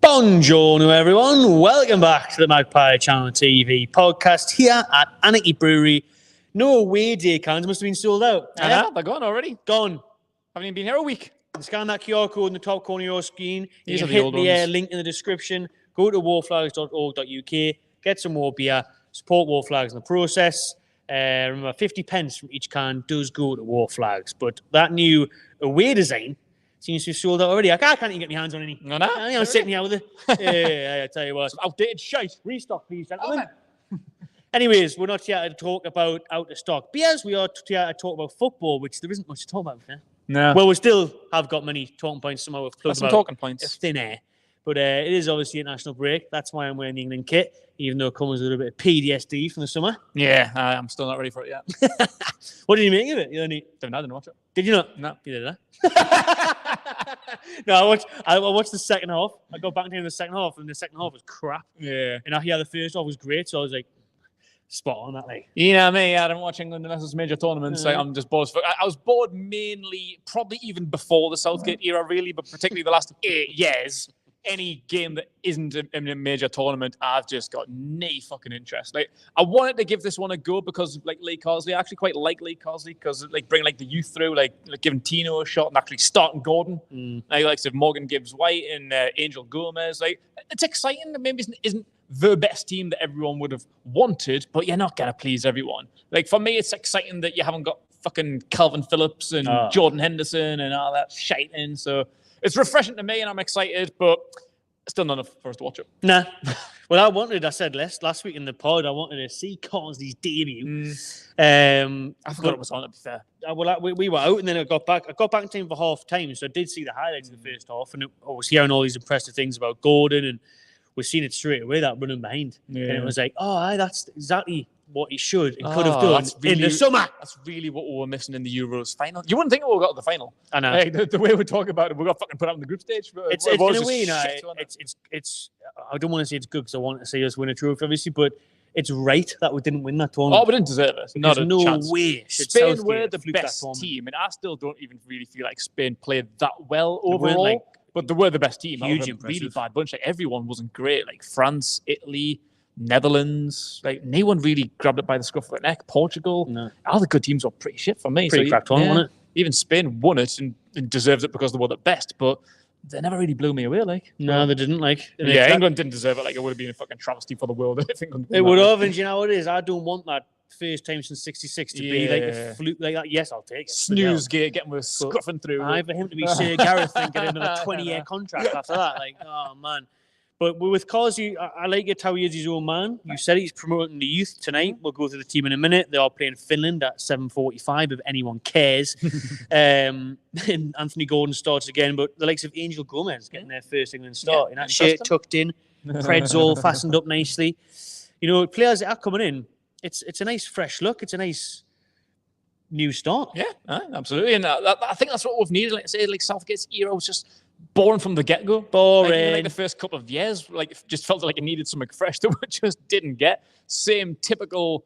Buongiorno, everyone. Welcome back to the Magpie Channel TV podcast here at Anarchy Brewery. No away day cans must have been sold out. I know, they're gone already. Gone. Haven't even been here a week. Scan that QR code in the top corner of your screen. These you are can the hit old the ones. link in the description. Go to warflags.org.uk. Get some more beer. Support War Flags in the process. Remember, 50 pence from each can does go to War Flags. But that new away design seems to be sold out already. I can't even get my hands on any. No. I'm sitting here with it. Yeah, I tell you what. Some outdated shite. Restock, please, gentlemen. Anyways, we're not here to talk about out of stock beers. We are here to talk about football, which there isn't much to talk about. Yeah? No. Well, we still have got many talking points. Somehow we've plugged some about talking points. thin air. But it is obviously a national break. That's why I'm wearing the England kit, even though it comes with a bit of PTSD from the summer. Yeah, I'm still not ready for it yet. What did you make of it? I didn't watch it. Did you not? No. You did that? No, I watched the second half. I got back into the second half, and the second half was crap. Yeah. And the first half was great, so I was like, spot on that, like. You know me, I don't watch England unless it's major tournaments. Like, I'm just bored as fuck. I was bored mainly, probably even before the Southgate era, really, but particularly the last 8 years. Any game that isn't in a major tournament, I've just got no fucking interest. Like, I wanted to give this one a go because, like, Lee Carsley, I actually quite like Lee Carsley because, like, bringing like the youth through, like giving Tino a shot and actually starting Gordon. Like Morgan Gibbs-White and Angel Gomez. Like, it's exciting. Maybe it isn't the best team that everyone would have wanted, but you're not gonna please everyone. Like, for me, it's exciting that you haven't got fucking Calvin Phillips and Jordan Henderson and all that shite in. So it's refreshing to me, and I'm excited, but still not enough for us to watch it. Nah. Well, I said last week in the pod, I wanted to see Carsley's debut. I forgot it was on, to be fair. We were out, and then I got back in time for half time, so I did see the highlights of the first half, and I was hearing all these impressive things about Gordon, and we've seen it straight away, that running behind. Yeah. And it was like, that's exactly what he should and could have done in the summer. That's really what we were missing in the Euros final. You wouldn't think we got to the final. I know. Like, the way we talk about it, we got fucking put out in the group stage. It's in a way, it's. I don't want to say it's good because I want to see us win a trophy, obviously, but it's right that we didn't win that tournament. Oh, we didn't deserve it. Not a chance. Way. Spain were the best team, and I still don't even really feel like Spain played that well overall. But they were the best team. Huge, really bad bunch. Like, everyone wasn't great. Like France, Italy, Netherlands. Like, no one really grabbed it by the scruff of the neck. Portugal. No. All the good teams were pretty shit for me. Pretty cracked on, wasn't it? Even Spain won it and deserves it because they were the best. But they never really blew me away. Like, no, they didn't. Like, England didn't deserve it. Like, it would have been a fucking travesty for the world if England. It would have, and you know what it is. I don't want that first time since '66 to be like a fluke like that. Yes, I'll take it. Snooze gate, getting with scruffing through. For him to be Sir Gareth and get another 20-year contract after that. Like, oh man. But with Carsley, I like it how he is his own man. You said he's promoting the youth tonight. We'll go through the team in a minute. They are playing Finland at 7:45 if anyone cares. And Anthony Gordon starts again, but the likes of Angel Gomez getting their first England start. In that shirt tucked in, creds all fastened up nicely. You know, players that are coming in, it's a nice fresh look. It's a nice new start. Yeah, absolutely. And I think that's what we've needed. Like I say, like Southgate's era was just boring from the get-go. Boring. Like the first couple of years, like, it just felt like it needed something fresh that we just didn't get. Same typical,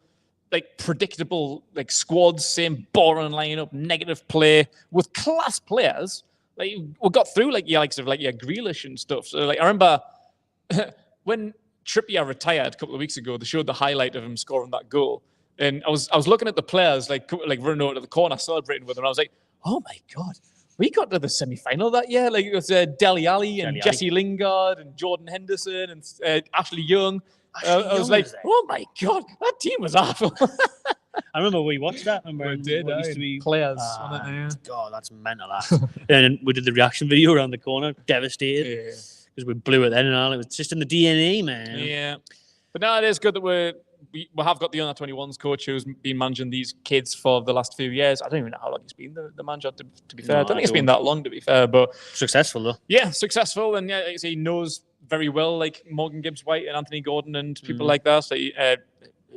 like, predictable, like, squads, same boring lineup, negative play with class players. Like, we got through, like, your Grealish and stuff. So, like, I remember when Trippier retired a couple of weeks ago, they showed the highlight of him scoring that goal. And I was looking at the players, like running over to the corner, celebrating with them. And I was like, oh my God, we got to the semi-final that year. Like, it was Dele Alli and Jesse Lingard and Jordan Henderson and Ashley Young. I was like, oh my God, that team was awful. I remember we watched that. I remember we did. It used to be players. God, that's mental. And we did the reaction video around the corner, devastated. Because we blew it then and all. It was just in the DNA, man. Yeah. But now it is good that we have got the under-21s coach who's been managing these kids for the last few years. I don't even know how long he's been the manager, to be fair. I don't think it's been that long, to be fair. But successful, though. Yeah, successful. And yeah, he knows very well, like Morgan Gibbs-White and Anthony Gordon and people like that. So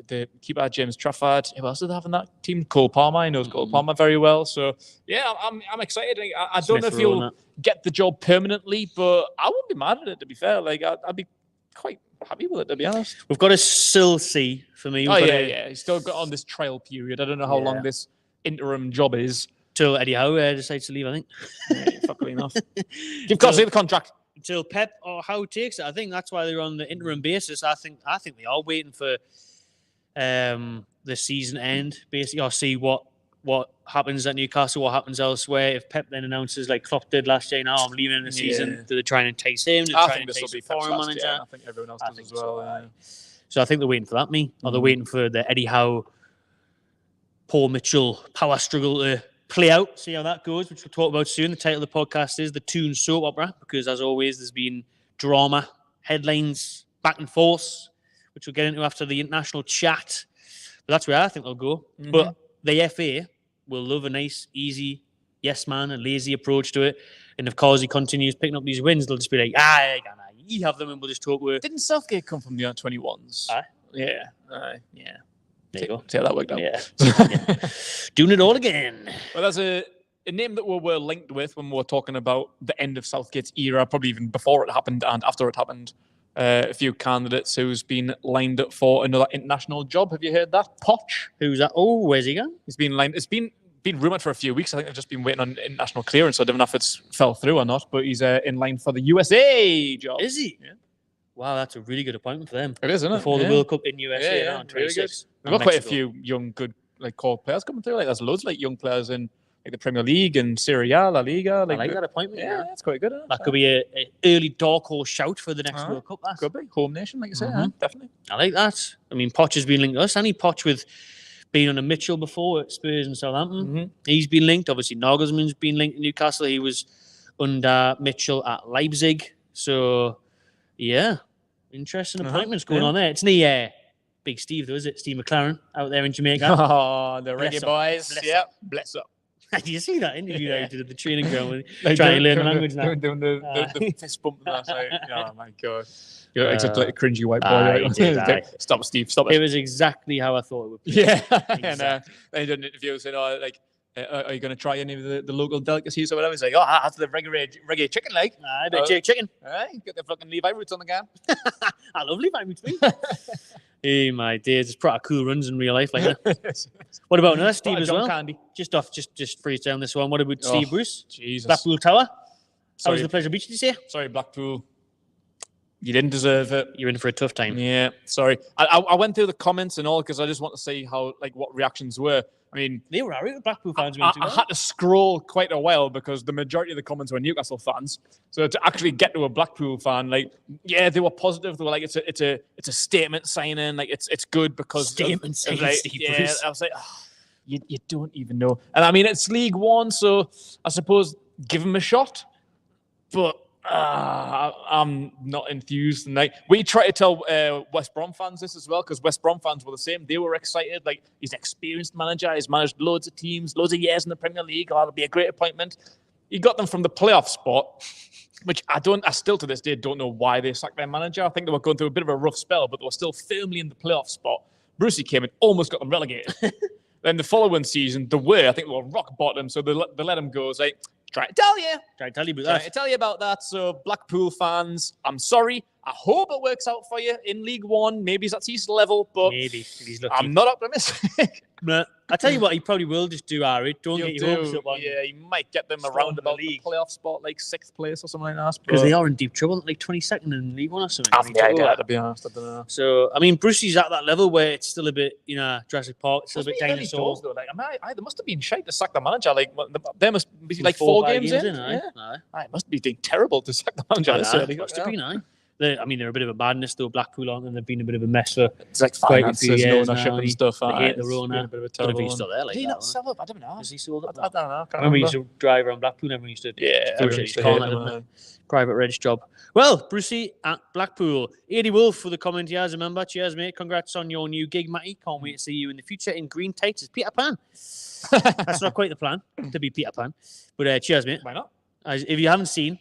the keeper, James Trafford. Who else do they have in that team? Cole Palmer. He knows Cole Palmer very well. So yeah, I'm excited. I don't know if he'll get the job permanently, but I wouldn't be mad at it, to be fair. Like, I'd be quite happy with it, to be honest. We've got to still see for me. He's still got on this trial period. I don't know how long this interim job is. Till Eddie Howe decides to leave, I think. Fucking enough. Give Carsley the contract. until Pep or Howe takes it. I think that's why they're on the interim basis. I think they are waiting for the season end, basically, or see what happens at Newcastle, what happens elsewhere. If Pep then announces, like Klopp did last year, now I'm leaving in the season, do they try and entice him? Do they try and entice a foreign manager? I think everyone else does as well. So I think they're waiting for that, or they're waiting for the Eddie Howe, Paul Mitchell power struggle to play out, see how that goes, which we'll talk about soon. The title of the podcast is the Toon soap opera, because as always, there's been drama, headlines, back and forth, which we'll get into after the international chat. But that's where I think they'll go. But the FA will love a nice, easy, yes man, a lazy approach to it. And if Carsley continues picking up these wins, they'll just be like, you have them and we'll just talk with. Didn't Southgate come from the under-21s? Yeah. Yeah. There you go. See how that worked out. Yeah. Doing it all again. Well, there's a name that we were linked with when we were talking about the end of Southgate's era, probably even before it happened and after it happened. A few candidates who's been lined up for another international job. Have you heard that? Poch. Who's that? Oh, where's he going? He's been lined. It's been rumoured for a few weeks. I think they've just been waiting on international clearance. So I don't know if it's fell through or not, but he's in line for the USA job. Is he? Yeah. Wow, that's a really good appointment for them. It is, isn't it? Before the World Cup in USA on 26. They've got quite a few young, good, core players coming through. Like there's loads of young players in the Premier League and Serie A, La Liga. I like that appointment. Yeah, it's quite good. That could be an early dark horse shout for the next World Cup. That could be home nation, like you say. Definitely. I like that. I mean, Poch has been linked to us. Any Poch with being under Mitchell before at Spurs and Southampton. He's been linked. Obviously, Nagelsmann's been linked to Newcastle. He was under Mitchell at Leipzig. So, yeah. Interesting appointments going on there. It's near Big Steve, though, is it? Steve McLaren out there in Jamaica. Oh, the reggae boys. Bless up. Did you see that interview that he did at the training ground? Trying to learn the language now. Doing the fist bump last night. Oh, my God. You're exactly like a cringy white boy. Right? Stop, Steve. Stop it. It was exactly how I thought it would be. Yeah. Exactly. And then he did an interview saying, are you going to try any of the local delicacies or whatever? He's like, that's the reggae chicken leg. I bet chicken. Get the fucking Levi roots on the can. I love Levi roots, mate. Hey, my dear, just pretty cool runs in real life like that. What about another Steve as well? Candy. Just freeze down this one. What about Steve Bruce? Jesus. Blackpool Tower. How was the Pleasure Beach, did you say? Sorry, Blackpool. You didn't deserve it. You're in for a tough time. Yeah, sorry. I went through the comments and all because I just want to see how what reactions were. I mean, they were alright with Blackpool fans. I had to scroll quite a while because the majority of the comments were Newcastle fans. So to actually get to a Blackpool fan, they were positive. They were like, it's a statement signing. Like it's good because statement signing. I was like, you don't even know. And I mean, it's League One, so I suppose give them a shot. But I'm not enthused. And we try to tell West Brom fans this as well, because West Brom fans were the same. They were excited. He's an experienced manager. He's managed loads of teams, loads of years in the Premier League. That'll be a great appointment. He got them from the playoff spot, which I still to this day don't know why they sacked their manager. I think they were going through a bit of a rough spell, but they were still firmly in the playoff spot. Brucey came and almost got them relegated. Then the following season, I think they were rock bottom, so they let him go. It's like, try to tell you about that. So Blackpool fans, I'm sorry. I hope it works out for you in League One. Maybe it's at his level, but maybe if he's lucky. I'm not optimistic. But I tell you what, he probably will just do, Ari. Don't get your hopes up on. Yeah, he might get them around about the playoff spot, 6th place or something like that. Because they are in deep trouble, 22nd in League One or something. I have no idea, to be honest. I don't know. So, I mean, Brucey's at that level where it's still a bit, Jurassic Park, still a bit dinosaur. They must have been shite to sack the manager. There must be 4 games in. It must be doing terrible to sack the manager. It must have been, they're a bit of a madness, though, Blackpool, aren't they? They've been a bit of a mess for quite a few years now. And stuff. They hate the owner. I don't know if he's still there. Did he not sell up? I don't know. Is he sold up? I don't know. I remember he used to drive around Blackpool and everyone used to his private reg job. Well, Brucey at Blackpool. 80 Wolf for the comment he has. Remember, cheers, mate. Congrats on your new gig, Matty. Can't wait to see you in the future in green tights as Peter Pan. That's not quite the plan, to be Peter Pan. But cheers, mate. Why not? If you haven't seen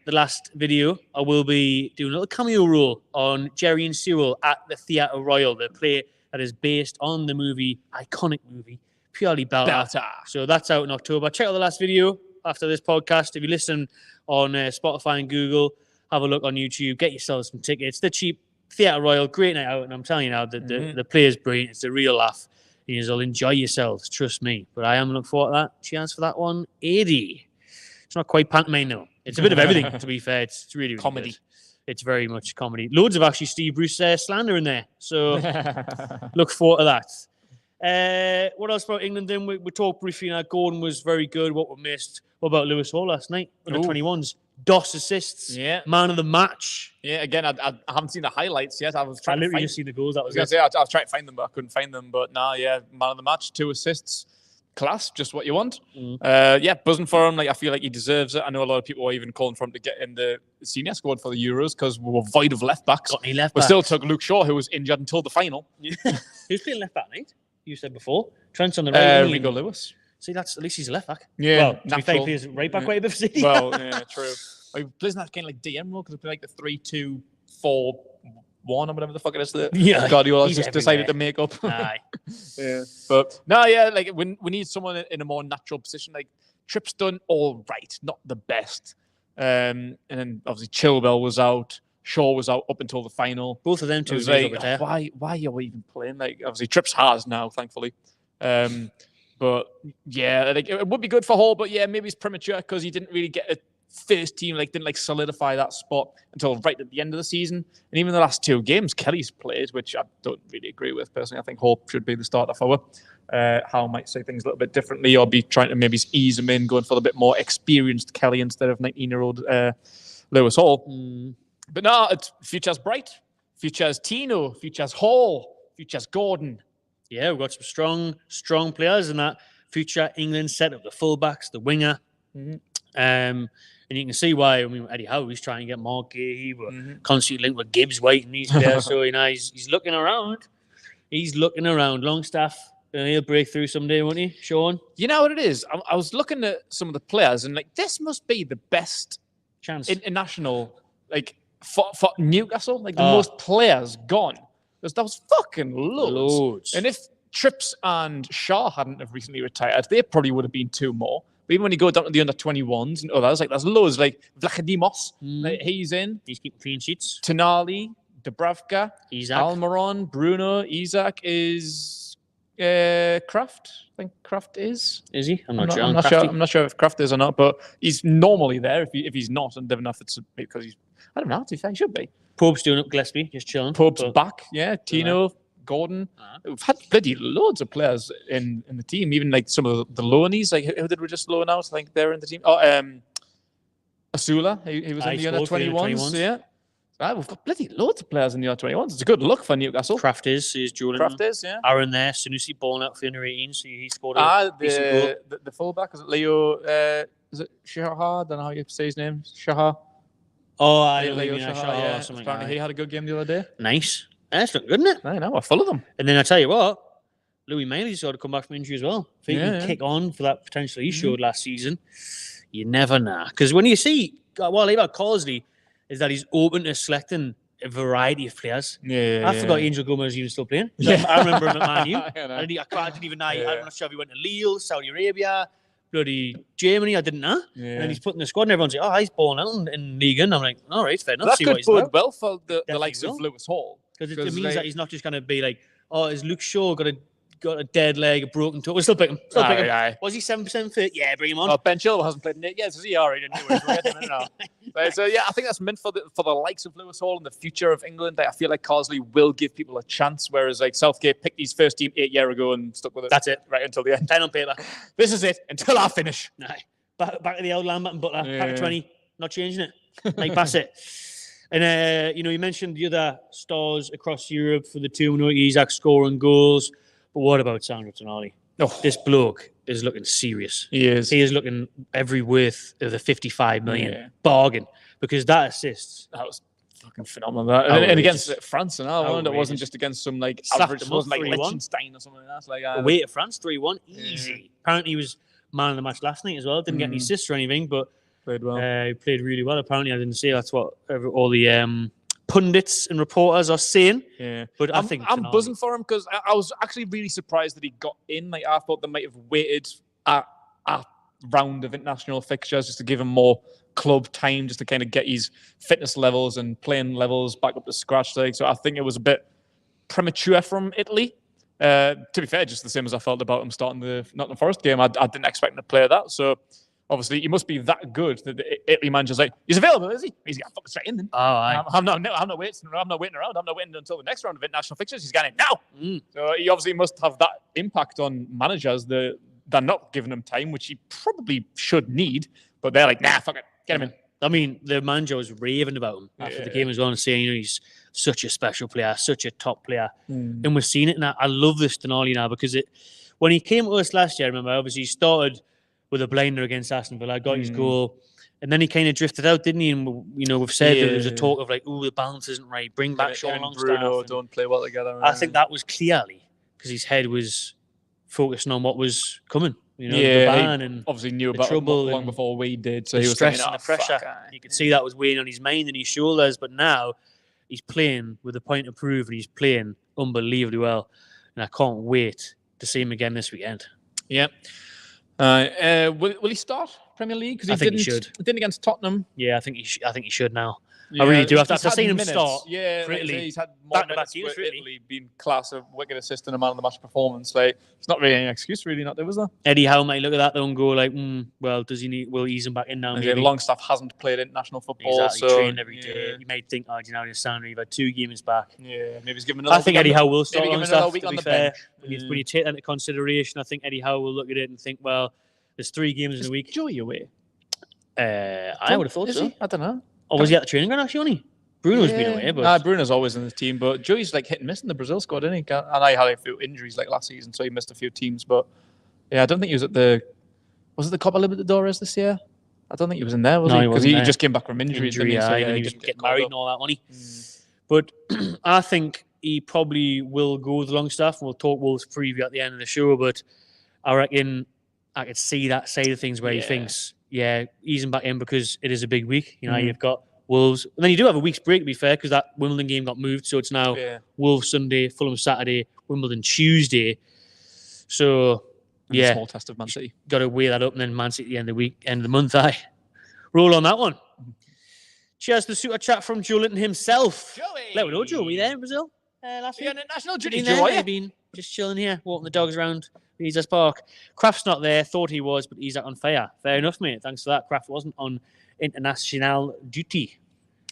the last video, I will be doing a little cameo role on Jerry and Cyril at the Theatre Royal, the play that is based on the iconic movie, Purely Belter. So that's out in October. Check out the last video after this podcast. If you listen on Spotify and Google, have a look on YouTube, get yourself some tickets. They're cheap. Theatre Royal, great night out. And I'm telling you now, the play is brilliant. It's a real laugh. You'll enjoy yourselves, trust me. But I am looking forward to that. Cheers for that one. 80. It's not quite pantomime, no. It's a bit of everything, to be fair. It's really, really Comedy. good. It's very much comedy. Loads of actually Steve Bruce slander in there. So look forward to that. What else about England then? We talked briefly. Gordon was very good. What we missed. What about Lewis Hall last night? Under 21s. DOS assists. Yeah. Man of the match. Yeah, again, I haven't seen the highlights yet. I literally just seen the goals. That was it. I was trying to find them, but I couldn't find them. But man of the match, 2 assists. Class, just what you want. Buzzing for him. I feel like he deserves it. I know a lot of people are even calling for him to get in the senior squad for the Euros because we were void of left backs. Got any left We backs? still took Luke Shaw, who was injured until the final. Who's playing left back, mate? You said before. Trent's on the right. Rico Lewis. See, at least he's a left back. Yeah, well, to be fair, he plays right back way before City. Well, yeah, true. He plays in that kind of like DM role because he played like the 3-2-4-1 or whatever the fuck it is that Guardiola just decided to make up. Aye. But we need someone in a more natural position. Like Tripp's done all right, not the best. And then obviously Chilwell was out. Shaw was out up until the final. Both of them two. Why are we even playing? Like obviously Tripp's has now, thankfully. But yeah, it would be good for Hall. But yeah, maybe it's premature because he didn't really get a first team. Didn't solidify that spot until right at the end of the season. And even the last 2 games, Kelly's played, which I don't really agree with personally. I think Hall should be the starter forward. Howe might say things a little bit differently, or be trying to maybe ease him in, going for a bit more experienced Kelly instead of 19-year-old Lewis Hall. But no, future's bright. Future's Tino. Future's Hall. Future's Gordon. Yeah, we've got some strong players in that future England setup. The fullbacks, the winger. And you can see why. I mean, Eddie Howe, he's trying to get more gear. We're constantly linked with Gibbs waiting. He's there, so he's looking around. He's looking around. Longstaff, he'll break through someday, won't he, Sean? You know what it is? I was looking at some of the players, and this must be the best chance international, for Newcastle. The most players gone. That was fucking loads. And if Trips and Shaw hadn't have recently retired, they probably would have been 2 more. But even when you go down to the under 21s and others, there's loads Vlachodimos. He's in. He's keeping clean sheets. Tonali, Dubravka, Isaac. Almiron, Bruno, Isaac is Kraft. I think Kraft is. Is he? I'm not sure. I'm not sure if Kraft is or not, but he's normally there. If he's not, and if it's because he's, I don't know. To be fair, he should be. Pope's doing up Gillespie, just chilling. Pope's back. Yeah, Tino. Gordon. We've had bloody loads of players in the team, even some of the loanies. Who did we just loan out? I think they're in the team. Asula, he was in the under 21s. Yeah. We've got bloody loads of players in the under 21s. It's a good look for Newcastle. Kraft is dueling. Kraft is, yeah. Aaron there, Sanusi balling out for the under 18s, so he scored a decent goal. The fullback, is it Leo? Is it Shahar? I don't know how you say his name. Shahar. Oh, I Leo Shahar. Yeah. Apparently he had a good game the other day. Nice. That's looking good, isn't it? I know, we're full of them. And then I tell you what, Louis Miley's got to come back from injury as well. If he can kick on for that potential he showed last season, you never know. Because when you see, what I like about Carsley is that he's open to selecting a variety of players. I forgot Angel Gomez was even still playing. I remember him at Man U. I didn't even know. I'm not sure if he went to Lille, Saudi Arabia, bloody Germany. I didn't know. And then he's put in the squad and everyone's like, he's balling out in Ligue 1. I'm like, all right, fair enough. That could bode well for the likes of Lewis Hall. Because it means that he's not just going to be like, is Luke Shaw got a dead leg, a broken toe? We'll still pick him. Was he 7% fit? Yeah, bring him on. Ben Chilwell hasn't played in it. Yes, he already anyway. So yeah, I think that's meant for the likes of Lewis Hall and the future of England. I feel like Carsley will give people a chance, whereas Southgate picked his first team 8 years ago and stuck with it. That's it, right until the end. Pen on paper. This is it until I finish. Back to the old Lambert and Butler. Pack of 20, not changing it. Pass it. And, you mentioned the other stars across Europe for the team. Isaac scoring goals. But what about Sandro Tonali? This bloke is looking serious. He is. He is looking every worth of the 55 million bargain. Because that assist. That was fucking phenomenal. And against France and all. It wasn't just against some average. It wasn't Liechtenstein or something like that. Away to France, 3-1. Easy. Apparently he was man of the match last night as well. Didn't get any assists or anything, but played well. He played really well. Apparently, I didn't see that's what all the pundits and reporters are saying. Yeah, but I think I'm buzzing for him because I was actually really surprised that he got in. I thought they might have waited a round of international fixtures just to give him more club time, just to kind of get his fitness levels and playing levels back up to scratch. So I think it was a bit premature from Italy. To be fair, just the same as I felt about him starting the Nottingham Forest game. I didn't expect him to play that. So obviously he must be that good that the Italy manager's like, he's available, is he? He's got fucking straight in then. Oh, aye. I'm not waiting around. I'm not waiting until the next round of international fixtures. He's getting it now. So he obviously must have that impact on managers. They're not giving him time, which he probably should need. But they're like, nah, fuck it, get him in. I mean, the manager was raving about him after the game as well, and saying, he's such a special player, such a top player. And we're seeing it now. I love this Tonali now because when he came to us last year, I remember, obviously he started with a blinder against Aston Villa, got his goal, and then he kind of drifted out, didn't he? And, we've said that there was a talk of like, the balance isn't right, bring back Sean Longstaff. Bruno don't play well together. I think that was clearly because his head was focusing on what was coming. The ban and obviously knew about trouble long before we did. So he was stress and the pressure. You could see that was weighing on his mind and his shoulders. But now he's playing with a point of proof, and he's playing unbelievably well. And I can't wait to see him again this weekend. Yeah. Will he start Premier League? Because I think he should. He didn't against Tottenham. Yeah, I think he should now. Yeah, I really do. After seeing him start, for Italy, he's had more minutes for Italy, been class of wicked assist and a man of the match performance. Like, it's not really any excuse, really, not there, was there? Eddie Howe might look at that though and go like, well, does he need? Will ease him back in now? Maybe Longstaff hasn't played international football, exactly, so trained every day. You might think, Sandro, you've had 2 games back. Yeah, maybe he's given another. I think Eddie Howe will start Longstaff. To be fair, when you take that into consideration, I think Eddie Howe will look at it and think, well, there's 3 games in a week. Joey away? I would have thought so. I don't know. Or was he at the training ground actually? Only Bruno's been away, but Bruno's always in the team. But Joey's like hit and miss in the Brazil squad, isn't he? And I had a few injuries like last season, so he missed a few teams. But yeah, I don't think he was at was it the Copa Libertadores this year? I don't think he was in there, was he? Because he just came back from injury. So he didn't get married and all that money. But I think he probably will go with Longstaff. We'll talk Wolves preview at the end of the show, but I reckon I could see that side of things where he thinks, ease him back in because it is a big week. You've got Wolves. And then you do have a week's break, to be fair, because that Wimbledon game got moved. So it's now Wolves Sunday, Fulham Saturday, Wimbledon Tuesday. So, a small test of Man City. Got to weigh that up, and then Man City at the end of the week, end of the month. Roll on that one. Cheers to the super chat from Joe Linton himself. Joey! Let me know, Joe. Were you there in Brazil last week? Yeah, national duty, Joe. I've been just chilling here, walking the dogs around Leeds Park. Kraft's not there. Thought he was, but he's out on fire. Fair enough, mate. Thanks for that. Kraft wasn't on international duty.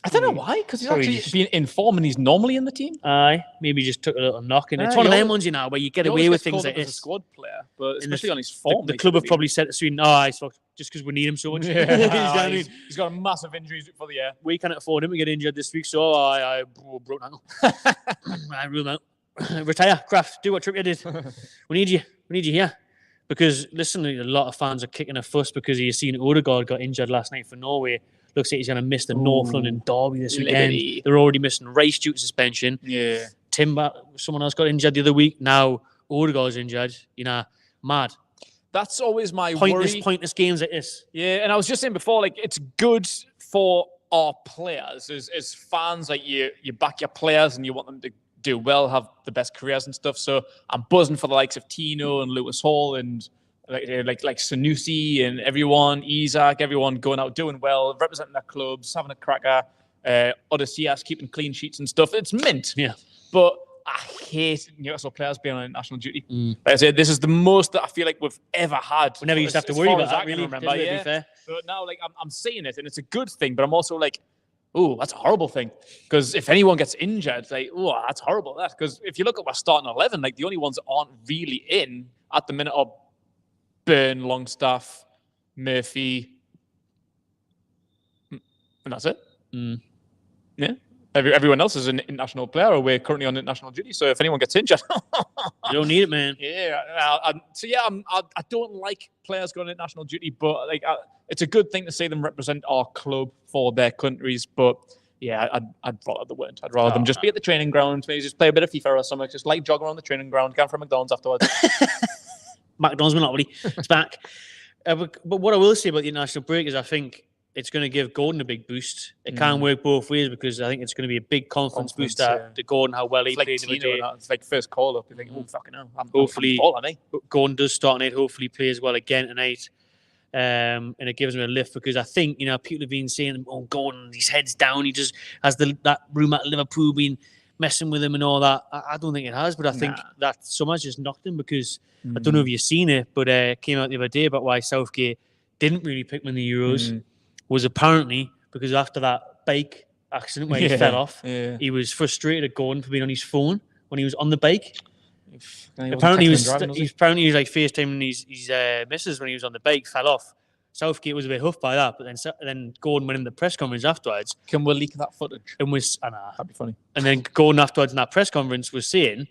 I don't know why, because he's actually been in form and he's normally in the team. Aye, maybe just took a little knock. And it's one of them ones, where you get away with things like this. As a squad player, but especially on his form. The club have probably said to Sweden, just because we need him so much. He's got a massive injuries for the year. We can't afford him to get injured this week, so I broke ankle. I rule him out. Retire, Kraft. Do what Trippier did. We need you here. Because, listen, a lot of fans are kicking a fuss because you've seen Odegaard got injured last night for Norway. Looks like he's going to miss the North London derby this weekend. They're already missing Rice due to suspension. Yeah. Timber, someone else got injured the other week. Now Odegaard's injured. Mad. That's always my worry. Pointless games like this. Yeah, and I was just saying before, it's good for our players as fans. You back your players and you want them to do well, have the best careers and stuff. So I'm buzzing for the likes of Tino and Lewis Hall and like Sanusi and everyone, Isaac, everyone going out doing well, representing their clubs, having a cracker. Odysseus keeping clean sheets and stuff. It's mint. Yeah. But I hate Newcastle players being on national duty. Like I said, this is the most that I feel like we've ever had. We never used to have to worry about that, really. Remember, yeah. Fair. But now, I'm seeing it, and it's a good thing. But I'm also like, oh, that's a horrible thing. Because if anyone gets injured, that's horrible. Because if you look at our starting 11, the only ones that aren't really in at the minute are Byrne, Longstaff, Murphy, and that's it. Yeah. Everyone else is an international player, or we're currently on international duty. So if anyone gets injured, you don't need it, man. Yeah. I don't like players going on international duty, but it's a good thing to see them represent our club for their countries. But yeah, I'd rather they weren't. I'd rather them just be at the training ground, maybe just play a bit of FIFA or something, just jog around the training ground, go for McDonald's afterwards. McDonald's Monopoly, it's back. But what I will say about the international break is I think it's going to give Gordon a big boost. It can work both ways because I think it's going to be a big confidence booster to Gordon, how well he plays in the day. It's first call up. You think, oh, fucking hell. Hopefully, Gordon does start tonight. Hopefully, plays well again tonight. And it gives him a lift because I think, people have been saying, oh, Gordon, his head's down. He just has that room at Liverpool been messing with him and all that. I don't think it has, but I think that someone's just knocked him because I don't know if you've seen it, but it came out the other day about why Southgate didn't really pick him in the Euros was apparently because after that bike accident where he fell off, he was frustrated at Gordon for being on his phone when he was on the bike. Apparently he was like FaceTiming his missus when he was on the bike, fell off. Southgate was a bit huffed by that, but then Gordon went in the press conference afterwards. Can we leak that footage? And that'd be funny. And then Gordon afterwards in that press conference was saying,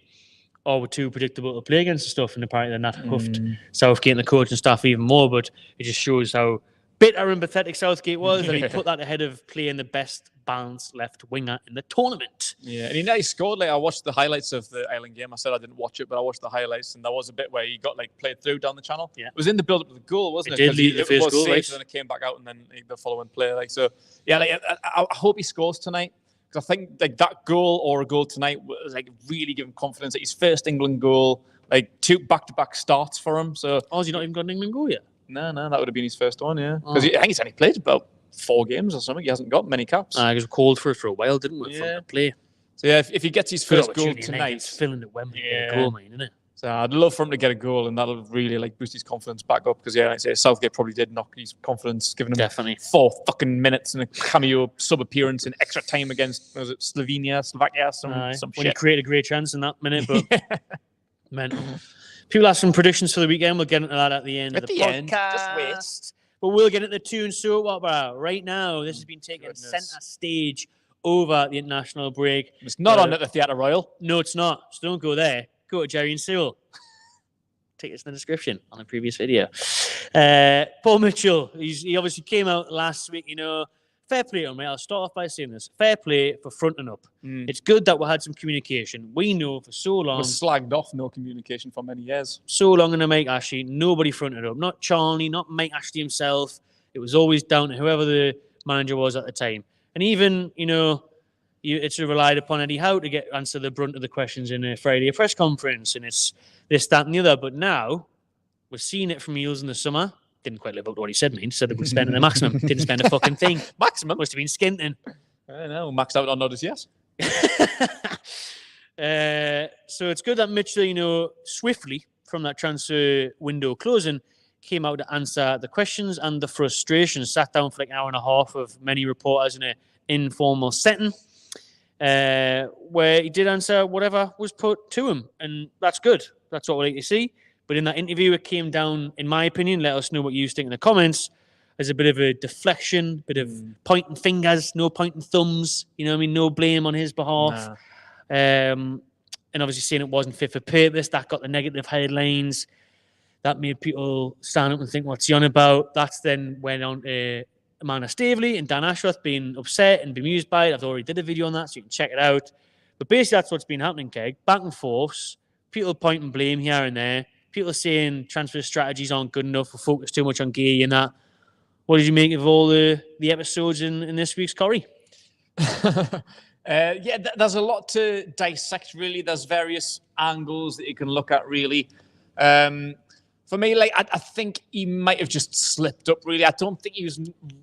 "Oh, we're too predictable to play against and stuff," and apparently then that huffed Southgate and the coach and staff even more. But it just shows how bitter and pathetic Southgate was that he put that ahead of playing the best balanced left winger in the tournament. Yeah, and he scored. Like I watched the highlights of the Ireland game. I said I didn't watch it, but I watched the highlights, and there was a bit where he got played through down the channel. Yeah, it was in the build-up to the goal, wasn't it? It did lead the first goal, right? Then it came back out, and then the following play. I hope he scores tonight because I think that goal or a goal tonight was really giving confidence that his first England goal, 2 back-to-back starts for him. So, has he not even got an England goal yet? No, that would have been his first one, yeah. Because I think he's only played about 4 games or something. He hasn't got many caps. He was called for a while, didn't we? Yeah. From the play. So if he gets his first goal tonight, it's filling at Wembley. Goal, man, isn't it? So I'd love for him to get a goal, and that'll really boost his confidence back up. Because like I say, Southgate probably did knock his confidence, giving him definitely 4 fucking minutes and a cameo sub appearance in extra time against Slovakia, some shit. When he created a great chance in that minute, but mental. People have some predictions for the weekend. We'll get into that at the end of the podcast. Just wait. But we'll get into the Toon soap opera right now. This has been taken centre stage over the international break. It's not on at the Theatre Royal. No, it's not. So don't go there. Go to Jerry and Cyril. Take this in the description on the previous video. Paul Mitchell, he obviously came out last week, fair play to him, mate. I'll start off by saying this. Fair play for fronting up. It's good that we had some communication. We know for so long. We're slagged off no communication for many years. So long in the Mike Ashley, nobody fronted up. Not Charlie, not Mike Ashley himself. It was always down to whoever the manager was at the time. And even, it's relied upon Eddie Howe to answer the brunt of the questions in a Friday press conference. And it's this, that, and the other. But now, we're seeing it from Eels in the summer. Didn't quite live up to what he said, man. He said it would spend the maximum. Didn't spend a fucking thing. Maximum? Must have been skinting. I know. Maxed out on notice, yes. So it's good that Mitchell, swiftly from that transfer window closing, came out to answer the questions and the frustration. Sat down for an hour and a half with many reporters in an informal setting, where he did answer whatever was put to him. And that's good. That's what we like to see. But in that interview, it came down, in my opinion, let us know what you think in the comments, as a bit of a deflection, bit of pointing fingers, no pointing thumbs, no blame on his behalf. Nah. And obviously saying it wasn't fit for purpose, that got the negative headlines. That made people stand up and think, what's he on about? That's then went on to Amanda Staveley and Dan Ashworth being upset and bemused by it. I've already did a video on that, so you can check it out. But basically, that's what's been happening, Keg. Back and forth, people pointing blame here and there. People are saying transfer strategies aren't good enough. We focus too much on Gay and that. What did you make of all the episodes in this week's Corrie? There's a lot to dissect, really. There's various angles that you can look at, really. For me, I think he might have just slipped up, really. I don't think he was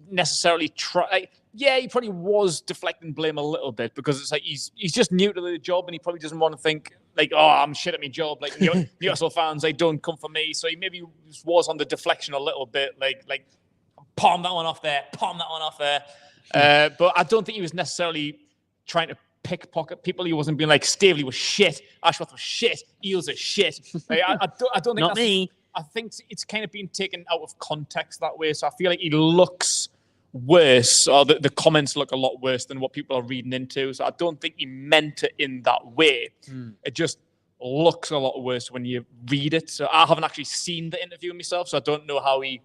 necessarily trying. He probably was deflecting blame a little bit because it's he's just new to the job and he probably doesn't want to think I'm shit at my job. Newcastle fans, they don't come for me. So he maybe was on the deflection a little bit, palm that one off there, but I don't think he was necessarily trying to pickpocket people. He wasn't being Staveley was shit, Ashworth was shit, Eels are shit. I don't think not me. I think it's kind of been taken out of context that way. So I feel like he looks worse, or the comments look a lot worse than what people are reading into. So I don't think he meant it in that way. It just looks a lot worse when you read it. So I haven't actually seen the interview myself, so I don't know how he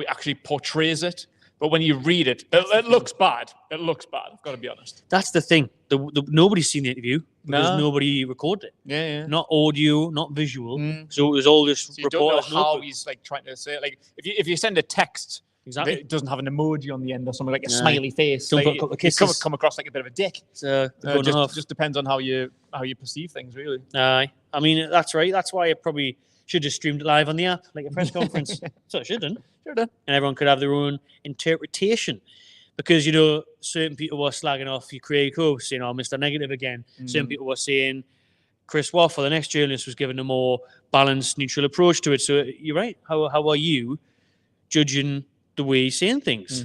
actually portrays it. But when you read it, it looks bad. It looks bad. I've got to be honest. That's the thing. Nobody's seen the interview because nobody recorded it. Yeah. Not audio, not visual. So it was all just so you don't know how he's trying to say it. If you send a text, exactly, it doesn't have an emoji on the end or something a smiley face. Don't put a couple of kisses. Come across like a bit of a dick. Just depends on how you perceive things, really. Aye. I mean, that's right. That's why it probably should have streamed it live on the app, like a press conference. So it should have done. And everyone could have their own interpretation. Because, certain people were slagging off your Craig Howe, saying, Mr. Negative again. Certain people were saying Chris Waffle, the next journalist, was giving a more balanced, neutral approach to it. So you're right. How are you judging the way he's saying things.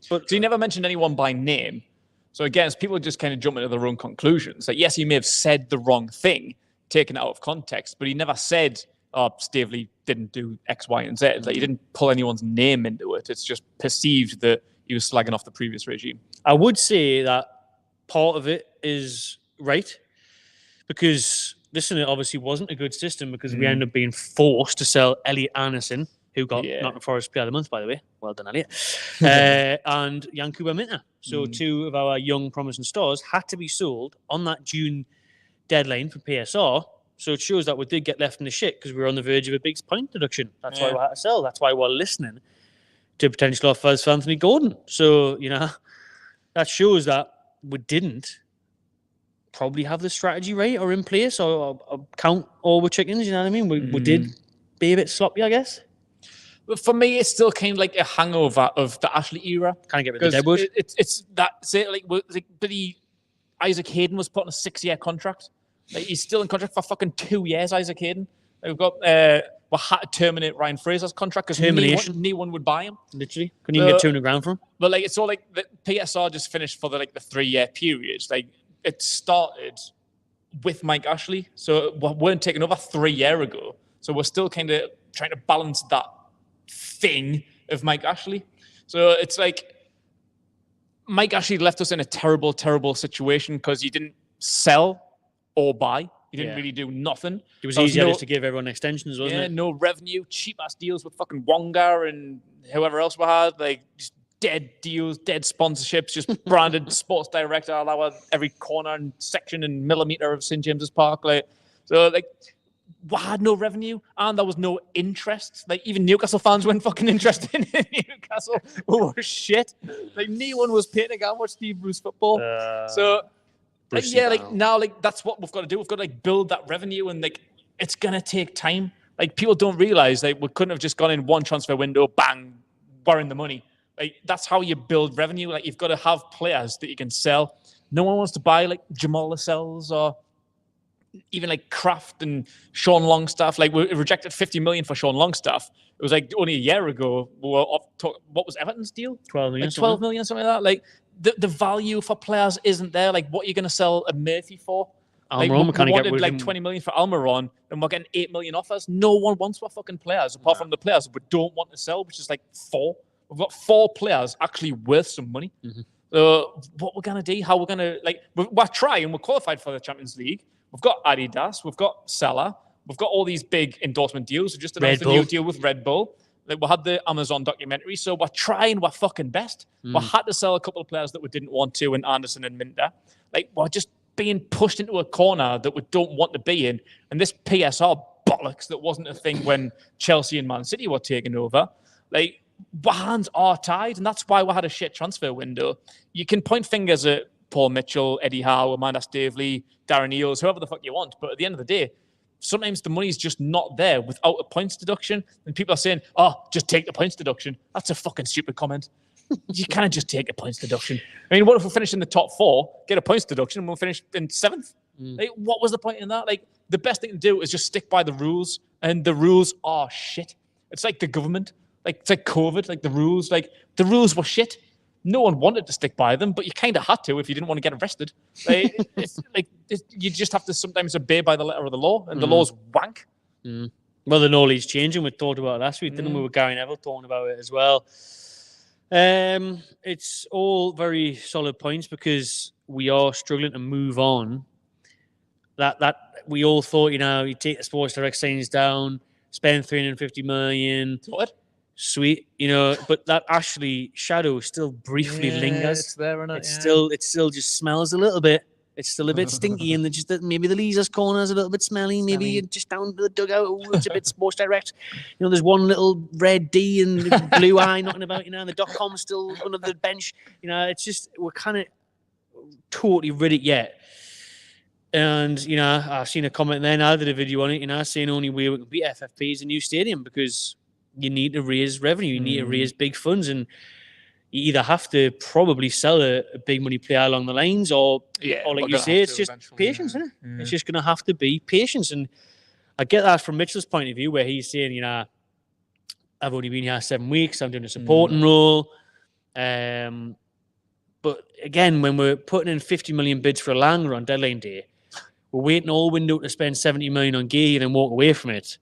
But so he never mentioned anyone by name. So again, people just kind of jump into their own conclusions. Like, yes, he may have said the wrong thing, taken it out of context, but he never said, "Oh, Stavely didn't do X, Y, and Z." Like, he didn't pull anyone's name into it. It's just perceived that he was slagging off the previous regime. I would say that part of it is right, because this obviously wasn't a good system, because we ended up being forced to sell Elliot Anderson, who got Nottingham Forest Player of the Month, by the way. Well done, Elliot. And Yankuba Minter. So 2 of our young promising stars had to be sold on that June deadline for PSR. So it shows that we did get left in the shit, because we were on the verge of a big point deduction. That's why we had to sell. That's why we're listening to potential offers for Anthony Gordon. So, that shows that we didn't probably have the strategy right or in place, or count all the chickens, you know what I mean? We did be a bit sloppy, I guess. But for me, it's still kind of like a hangover of the Ashley era. Can't get rid of Deadwood. It's that, say, like Isaac Hayden was put on a 6-year contract. Like, he's still in contract for fucking 2 years, Isaac Hayden. We've got, we had to terminate Ryan Fraser's contract because no one would buy him. Literally. Couldn't even get 200 grand from him. But it's all like the PSR just finished for the 3-year period. Like, it started with Mike Ashley. So we weren't taken over 3 years ago. So we're still kind of trying to balance that thing of Mike Ashley. So it's like Mike Ashley left us in a terrible, terrible situation because he didn't sell or buy. He didn't really do nothing. It was easier just to give everyone extensions, wasn't it? No revenue, cheap-ass deals with fucking Wonga and whoever else we had. Like, just dead deals, dead sponsorships, just branded sports director allowed every corner and section and millimeter of St. James's Park. We had no revenue and there was no interest. Like, even Newcastle fans weren't fucking interested in Newcastle. We were shit. Like, no one was paying to go and watch Steve Bruce football. Now that's what we've got to do. We've got to build that revenue, and it's gonna take time. Like, people don't realize we couldn't have just gone in one transfer window, bang, we're in the money. Like, that's how you build revenue. Like, you've got to have players that you can sell. No one wants to buy Jamal Lascelles or even Kraft and Sean Longstaff. We rejected 50 million for Sean Longstaff. It was only a year ago. We were what was Everton's deal? 12 million. 12 million, something like that. The value for players isn't there. What are you going to sell a Murphy for? Almiron, we wanted 20 million for Almiron, and we're getting 8 million offers. No one wants our fucking players, apart from the players we don't want to sell, which is 4. We've got 4 players actually worth some money. So what we're going to do, how we're going to, we're trying, we're qualified for the Champions League. We've got Adidas, we've got Salah, we've got all these big endorsement deals. We just announced a new deal with Red Bull. We had the Amazon documentary, so we're trying our fucking best. We had to sell a couple of players that we didn't want to, in Anderson and Minter. We're just being pushed into a corner that we don't want to be in. And this PSR bollocks that wasn't a thing when Chelsea and Man City were taking over. Our hands are tied, and that's why we had a shit transfer window. You can point fingers at Paul Mitchell, Eddie Howe, Amanda Stavely, Darren Eales, whoever the fuck you want. But at the end of the day, sometimes the money's just not there without a points deduction. And people are saying, just take the points deduction. That's a fucking stupid comment. You can't just take a points deduction. I mean, what if we finish in the top 4, get a points deduction, and we'll finish in 7th? What was the point in that? The best thing to do is just stick by the rules, and the rules are shit. It's like the government. It's like COVID. The rules were shit. No one wanted to stick by them, but you kind of had to if you didn't want to get arrested. You just have to sometimes obey by the letter of the law, and the law's wank. Well, the knowledge changing. We talked about it last week, didn't we? With Gary Neville talking about it as well. It's all very solid points, because we are struggling to move on. That we all thought, you take the Sports Direct signings down, spend 350 million. What? Sweet, but that Ashley shadow still briefly lingers. It's there, isn't it? It still just smells a little bit. It's still a bit stinky, and maybe the Leazer's corner is a little bit smelly. Maybe just down to the dugout, it's a bit Sports Direct. There's one little red D and blue eye knocking about. And the .com's still under the bench. It's just we're kind of totally rid it yet. And I've seen a comment there now, I did a video on it. Saying only way we can beat FFP is a new stadium, because you need to raise revenue. You need to raise big funds, and you either have to probably sell a big money player along the lines, or like you say, it's just patience, isn't it? It's just going to have to be patience. And I get that from Mitchell's point of view, where he's saying, I've only been here 7 weeks. I'm doing a supporting role. But again, when we're putting in 50 million bids for a Langer on deadline day, we're waiting all window to spend 70 million on Gay and then walk away from it.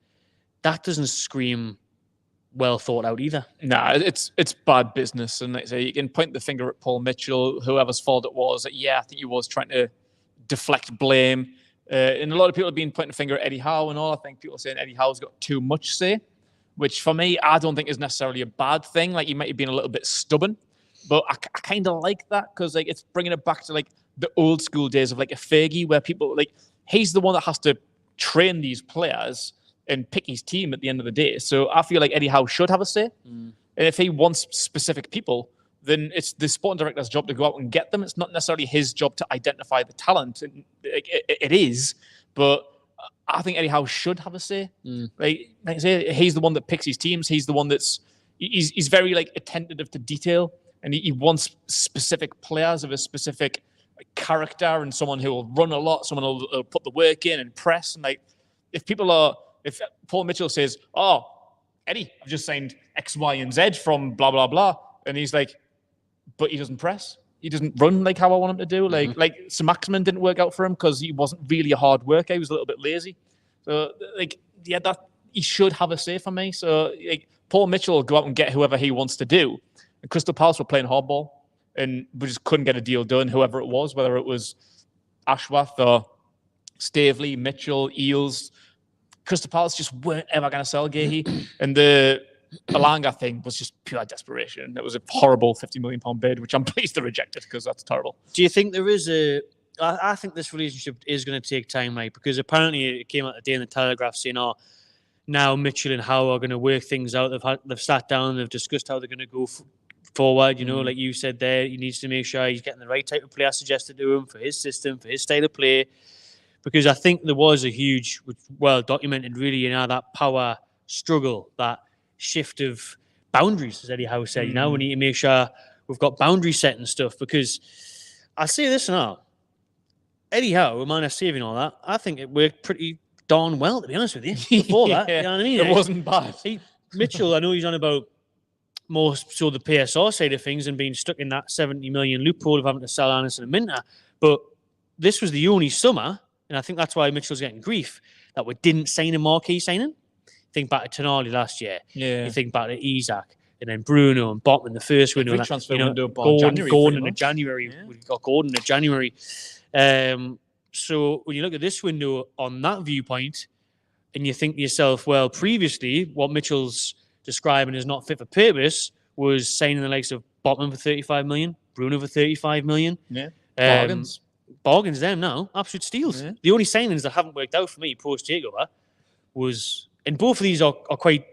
That doesn't scream well thought out either. Nah, it's bad business. And like I say, you can point the finger at Paul Mitchell, whoever's fault it was. That, I think he was trying to deflect blame. And a lot of people have been pointing the finger at Eddie Howe and all. I think people are saying Eddie Howe's got too much say, which for me, I don't think is necessarily a bad thing. Like, he might have been a little bit stubborn. But I kind of like that because like it's bringing it back to like the old school days of like a Fergie, where people like he's the one that has to train these players and pick his team at the end of the day. So I feel like Eddie Howe should have a say. And if he wants specific people, then it's the sporting director's job to go out and get them. It's not necessarily his job to identify the talent. It is, but I think Eddie Howe should have a say. Like I say, he's the one that picks his teams. He's the one he's very like attentive to detail. And he wants specific players of a specific character and someone who will run a lot, someone who will put the work in and press. And like, if Paul Mitchell says, "Oh, Eddie, I've just signed X, Y, and Z from blah blah blah," and he's like, "But he doesn't press. He doesn't run like how I want him to do." Like Sir Maximin didn't work out for him because he wasn't really a hard worker. He was a little bit lazy. So that he should have a say for me. So like, Paul Mitchell will go out and get whoever he wants to do. And Crystal Palace were playing hardball, and we just couldn't get a deal done, whoever it was, whether it was Ashworth or Staveley, Mitchell, Eels. Crystal Palace just weren't ever going to sell Gahey. And the Alanga thing was just pure desperation. It was a horrible £50 million bid, which I'm pleased to reject it because that's terrible. Do you think there is I think this relationship is going to take time, right? Because apparently it came out today in the Telegraph saying, now Mitchell and Howe are going to work things out. They've sat down, they've discussed how they're going to go forward. Like you said there, he needs to make sure he's getting the right type of player suggested to him for his system, for his style of play. Because I think there was a huge, well documented really, that power struggle, that shift of boundaries, as Eddie Howe said. We need to make sure we've got boundary set and stuff. Because I'll say this now, Eddie Howe, a man of saving all that, I think it worked pretty darn well, to be honest with you. Before that, you know what I mean? It wasn't bad. Mitchell, I know he's on about more so the PSR side of things and being stuck in that 70 million loophole of having to sell Anderson and Minter. But this was the only summer, and I think that's why Mitchell's getting grief, that we didn't sign a marquee signing. Think back to Tonali last year. Yeah. You think back to Isaac, and then Bruno and Botman the first window. Transfer window Gordon in January. Yeah. We got Gordon in January. So when you look at this window on that viewpoint, and you think to yourself, well, previously what Mitchell's describing as not fit for purpose was signing the likes of Botman for 35 million, Bruno for 35 million. Yeah. Bargains them now, absolute steals. Yeah. The only signings that haven't worked out for me post takeover was, and both of these are quite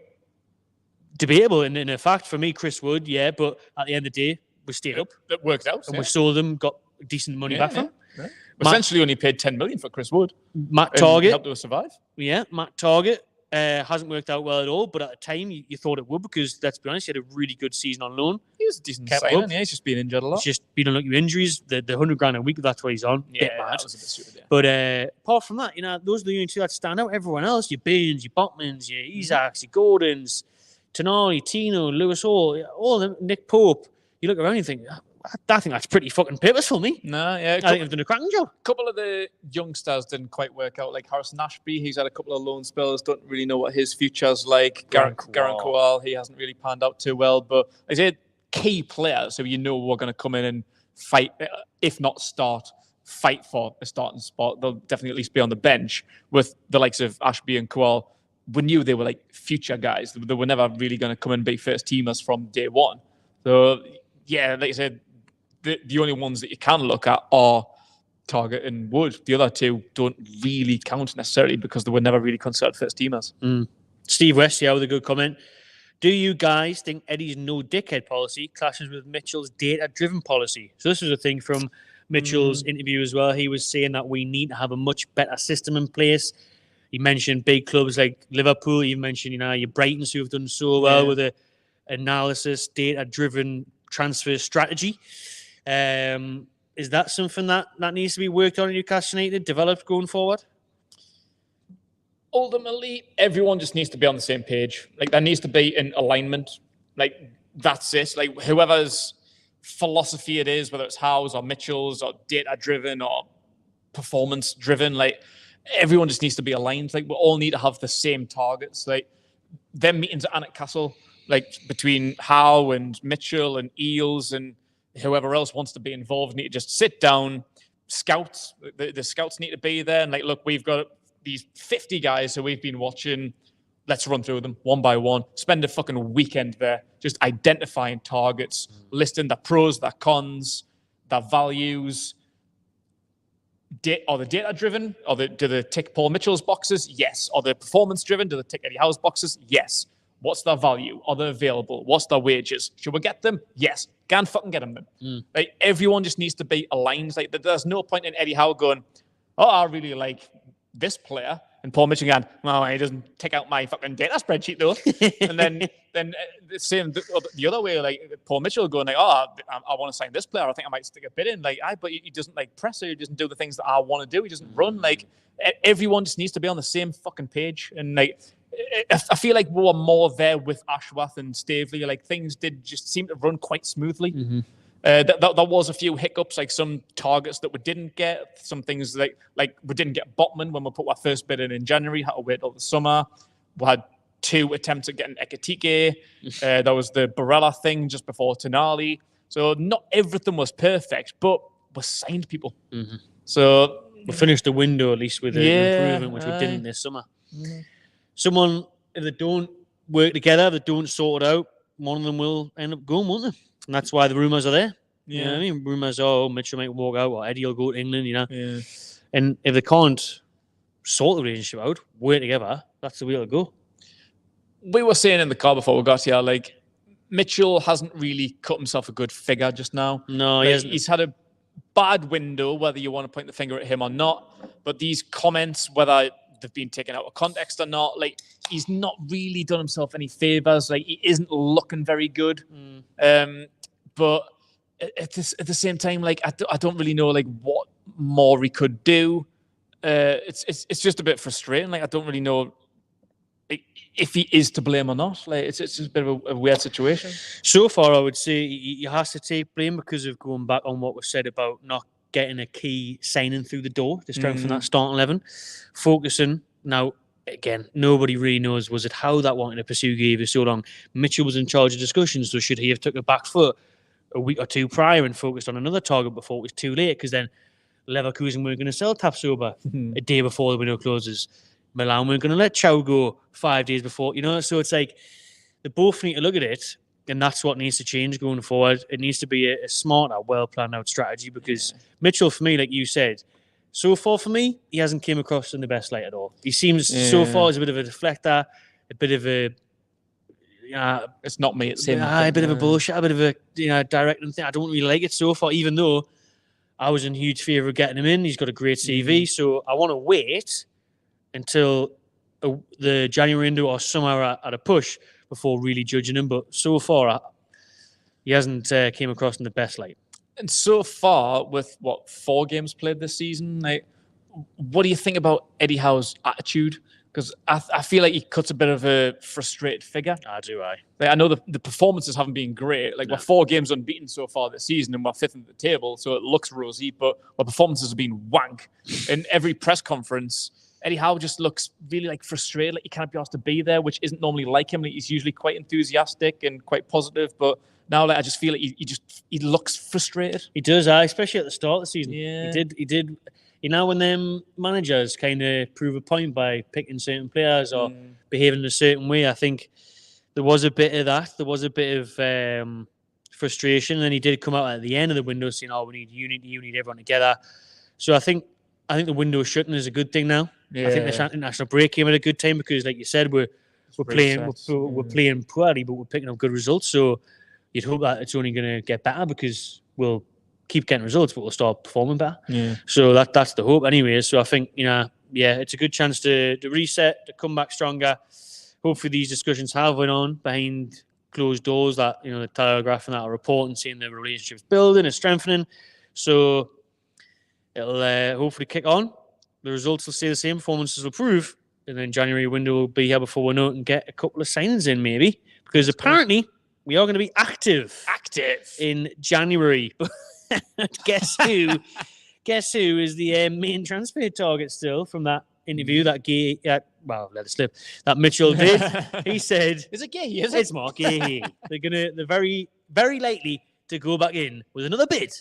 debatable in a fact for me. Chris Wood, but at the end of the day, we stayed up. It worked out, and we sold them, got decent money back from. Yeah. Essentially, only paid 10 million for Chris Wood. Matt Target helped us survive. Yeah, Matt Target hasn't worked out well at all, but at the time you thought it would because, let's be honest, he had a really good season on loan. He was a decent signing. Yeah, he's just been injured a lot. He's just been unlucky with injuries. The $100,000 a week, that's what he's on. Yeah, that was a bit stupid. Yeah. But apart from that, those are the only two that stand out. Everyone else, your Baines, your Botmans, your Isaacs, your Gordons, Tonali, Tino, Lewis Hall, all of them, Nick Pope. You look around and you think, I think that's pretty fucking purposeful, me. No, yeah. I think I've done a cracking job. A couple of the youngsters didn't quite work out, like Harrison Ashby. He's had a couple of loan spells. Don't really know what his future's like. Garen Kowal, he hasn't really panned out too well. But I said key players who we're going to come in and fight, if not fight for a starting spot. They'll definitely at least be on the bench. With the likes of Ashby and Kowal, we knew they were like future guys. They were never really going to come and be first teamers from day one. So, yeah, like I said, the only ones that you can look at are Target and Wood. The other two don't really count necessarily because they were never really considered first teamers. Steve West, with a good comment. Do you guys think Eddie's no dickhead policy clashes with Mitchell's data-driven policy? So this was a thing from Mitchell's interview as well. He was saying that we need to have a much better system in place. He mentioned big clubs like Liverpool. He mentioned, your Brightons who have done so well with a analysis, data-driven transfer strategy. Is that something that needs to be worked on in Newcastle United, developed going forward? ultimately, everyone just needs to be on the same page. Like, there needs to be an alignment. Like, that's it. Like, whoever's philosophy it is, whether it's Howe's or Mitchell's or data-driven or performance-driven, like, everyone just needs to be aligned. Like, we all need to have the same targets. Like, them meetings at Newcastle, like, between Howe and Mitchell and Eels and whoever else wants to be involved, need to just sit down. Scouts, the scouts need to be there. And, like, look, we've got these 50 guys who we've been watching. Let's run through them one by one. Spend a fucking weekend there just identifying targets, listing the pros, the cons, the values. Are the data-driven? Do they tick Paul Mitchell's boxes? Yes. Are they performance-driven? Do they tick Eddie Howe's boxes? Yes. What's their value? Are they available? What's their wages? Should we get them? Yes. Can't fucking get them then. Like, everyone just needs to be aligned. Like, there's no point in Eddie Howe going, oh, I really like this player, and Paul Mitchell going, well, he doesn't take out my fucking data spreadsheet though. And then the same the other way, like Paul Mitchell going like, oh, I want to sign this player. I think I might stick a bid in. Like, but he doesn't like press it. He doesn't do the things that I want to do. He doesn't run. Like, everyone just needs to be on the same fucking page. And like, I feel like we were more there with Ashworth and Staveley. Like, things did just seem to run quite smoothly. Mm-hmm. There was a few hiccups, like some targets that we didn't get, some things like we didn't get Botman when we put our first bid in January, had to wait till the summer. We had 2 attempts at getting Ekatike. There was the Barella thing just before Tonali. So not everything was perfect, but we signed people. Mm-hmm. So we finished the window at least with an improvement, which we didn't this summer. Mm-hmm. Someone, if they don't work together, they don't sort it out, one of them will end up going, won't they? And that's why the rumours are there. Yeah. You know what I mean? Rumours are, oh, Mitchell might walk out or Eddie will go to England, you know. Yeah. And if they can't sort the relationship out, work together, that's the way it'll go. We were saying in the car before we got here, like, Mitchell hasn't really cut himself a good figure just now. No, like, he hasn't. He's had a bad window, whether you want to point the finger at him or not. But these comments, whether they've been taken out of context or not, like, he's not really done himself any favours. Like, he isn't looking very good. But at the same time, like, I don't really know, like, what more he could do. It's just a bit frustrating. Like, I don't really know if he is to blame or not. Like, it's just a bit of a weird situation. So far, I would say he has to take blame because of going back on what was said about not getting a key signing through the door to strengthen that starting 11. Focusing now. Again, nobody really knows, was it how that wanted to pursue Gave for so long? Mitchell was in charge of discussions, so should he have took a back foot a week or two prior and focused on another target before it was too late? Because then Leverkusen weren't going to sell Tapsoba a day before the window closes. Milan weren't going to let Chow go 5 days before, you know? So it's like, they both need to look at it, and that's what needs to change going forward. It needs to be a smarter, well-planned out strategy because Mitchell, for me, like you said, so far for me, he hasn't came across in the best light at all. He seems so far as a bit of a deflector, a bit of a it's not me, it's him. A bit of a bullshit, a bit of a directing thing. I don't really like it so far, even though I was in huge favour of getting him in. He's got a great CV, so I want to wait until the January window or somewhere at a push before really judging him. But so far, he hasn't came across in the best light. And so far, with 4 games played this season, like, what do you think about Eddie Howe's attitude? Because I feel like he cuts a bit of a frustrated figure. Like, I know the performances haven't been great. Like, we're 4 games unbeaten so far this season, and we're 5th in the table, so it looks rosy. But our performances have been wank. In every press conference, Eddie Howe just looks really like frustrated. Like, he can't be asked to be there, which isn't normally like him. Like, he's usually quite enthusiastic and quite positive, but now, like, I just feel like he looks frustrated. He does, especially at the start of the season. Yeah. He did. You know, when them managers kind of prove a point by picking certain players or behaving in a certain way, I think there was a bit of that. There was a bit of frustration. And then he did come out at the end of the window saying, oh, we need unity, we need everyone together. So I think the window shutting is a good thing now. Yeah. I think the international break came at a good time because, like you said, we're playing poorly, but we're picking up good results. So you'd hope that it's only going to get better because we'll keep getting results, but we'll start performing better. Yeah. So that's the hope anyway. So I think, it's a good chance to reset, to come back stronger. Hopefully these discussions have went on behind closed doors, that, the Telegraph and that are reporting, seeing the relationships building and strengthening. So it'll hopefully kick on. The results will stay the same, performances will improve, And then January window will be here before we know it and get a couple of signings in, maybe. Because apparently we are going to be active in January. Guess who? Guess who is the main transfer target still from that interview that Gay? Well, let it slip. That Mitchell did. He said, "Is it Gay? Is it? It's Mark Gay. They're very, very likely to go back in with another bid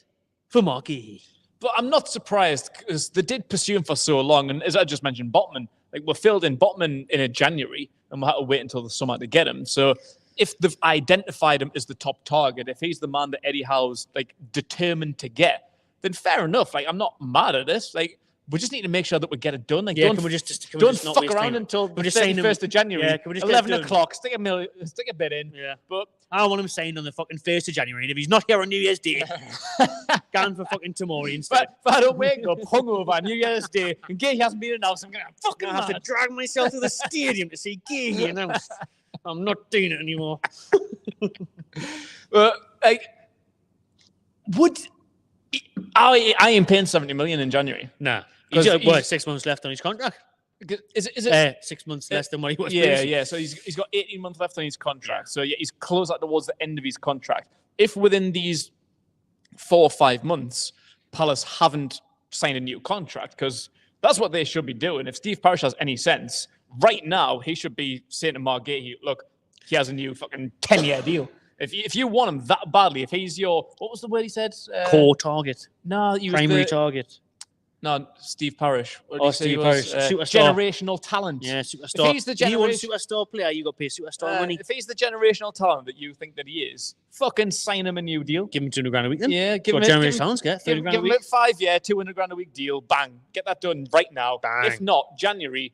for Mark Gay." But I'm not surprised because they did pursue him for so long, and as I just mentioned, Botman. Like we're filled in Botman in January, and we'll have to wait until the summer to get him. So if they've identified him as the top target, if he's the man that Eddie Howe's like determined to get, then fair enough. Like I'm not mad at this. Like we just need to make sure that we get it done. Like yeah, don't fuck around until the 31st of January. Yeah, can we just 11 o'clock. Stick a bid in. Yeah, but I don't want him signed on the fucking 1st of January. And if he's not here on New Year's Day, gone for fucking tomorrow instead. But if I don't wake up hungover on New Year's Day and Gay hasn't been announced, I'm gonna have to drag myself to the stadium to see Gay announced. I'm not doing it anymore. Like, I ain't paying 70 million in January. Nah. He's got 6 months left on his contract. Is it 6 months less than what he was? Yeah. So he's got 18 months left on his contract. So yeah, he's close out towards the end of his contract. If within these 4 or 5 months, Palace haven't signed a new contract, because that's what they should be doing. If Steve Parish has any sense, right now he should be saying to Mark Gay, look, he has a new fucking 10-year deal. If you want him that badly, if he's your, what was the word he said? Core target. No, primary target. No, Steve Parish. Steve Parish. Generational talent. Yeah, superstar. If he's the superstar player, you got to pay superstar money. If he's the generational talent that you think that he is, fucking sign him a new deal. Give him $200,000 a week then. Yeah, give him generational talents. Get $30,000 a week. Give him a 5-year, $200,000 a week deal. Bang, get that done right now. Bang. If not, January.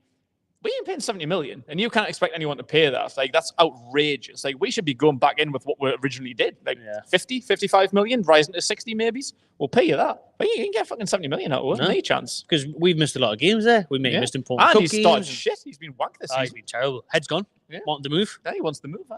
We ain't paying 70 million, and you can't expect anyone to pay that. Like, that's outrageous. Like, we should be going back in with what we originally did. Like, 50, 55 million, rising to 60 maybes. We'll pay you that. But you can get fucking 70 million out of it. No chance. Because we've missed a lot of games there. We missed important and he's started shit. He's been wanked this season. He's been terrible. Head's gone. Yeah. Wanting to move. Yeah, he wants to move.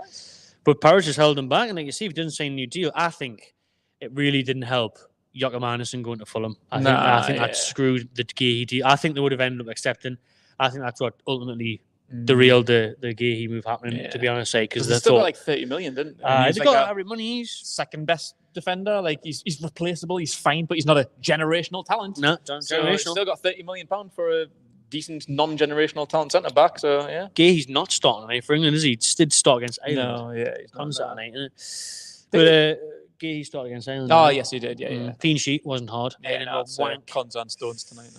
But Parish has held him back. And like you see, if he doesn't sign a new deal, I think it really didn't help Joachim Andersen going to Fulham. I think that screwed the Gay deal. I think they would have ended up accepting. I think that's what ultimately derailed the Gay move happening, to be honest, because they still got like 30 million, didn't they? He's got average money. He's second best defender. Like he's replaceable. He's fine, but he's not a generational talent. No, generational. Still got £30 million for a decent non-generational talent centre back. So yeah, Gay, he's not starting for England, is he? He did start against Ireland. No, yeah, he's on Saturday night, but Gay, he started against Ireland. Oh yes, he did. Yeah. Clean sheet, wasn't hard. Cons and stones tonight.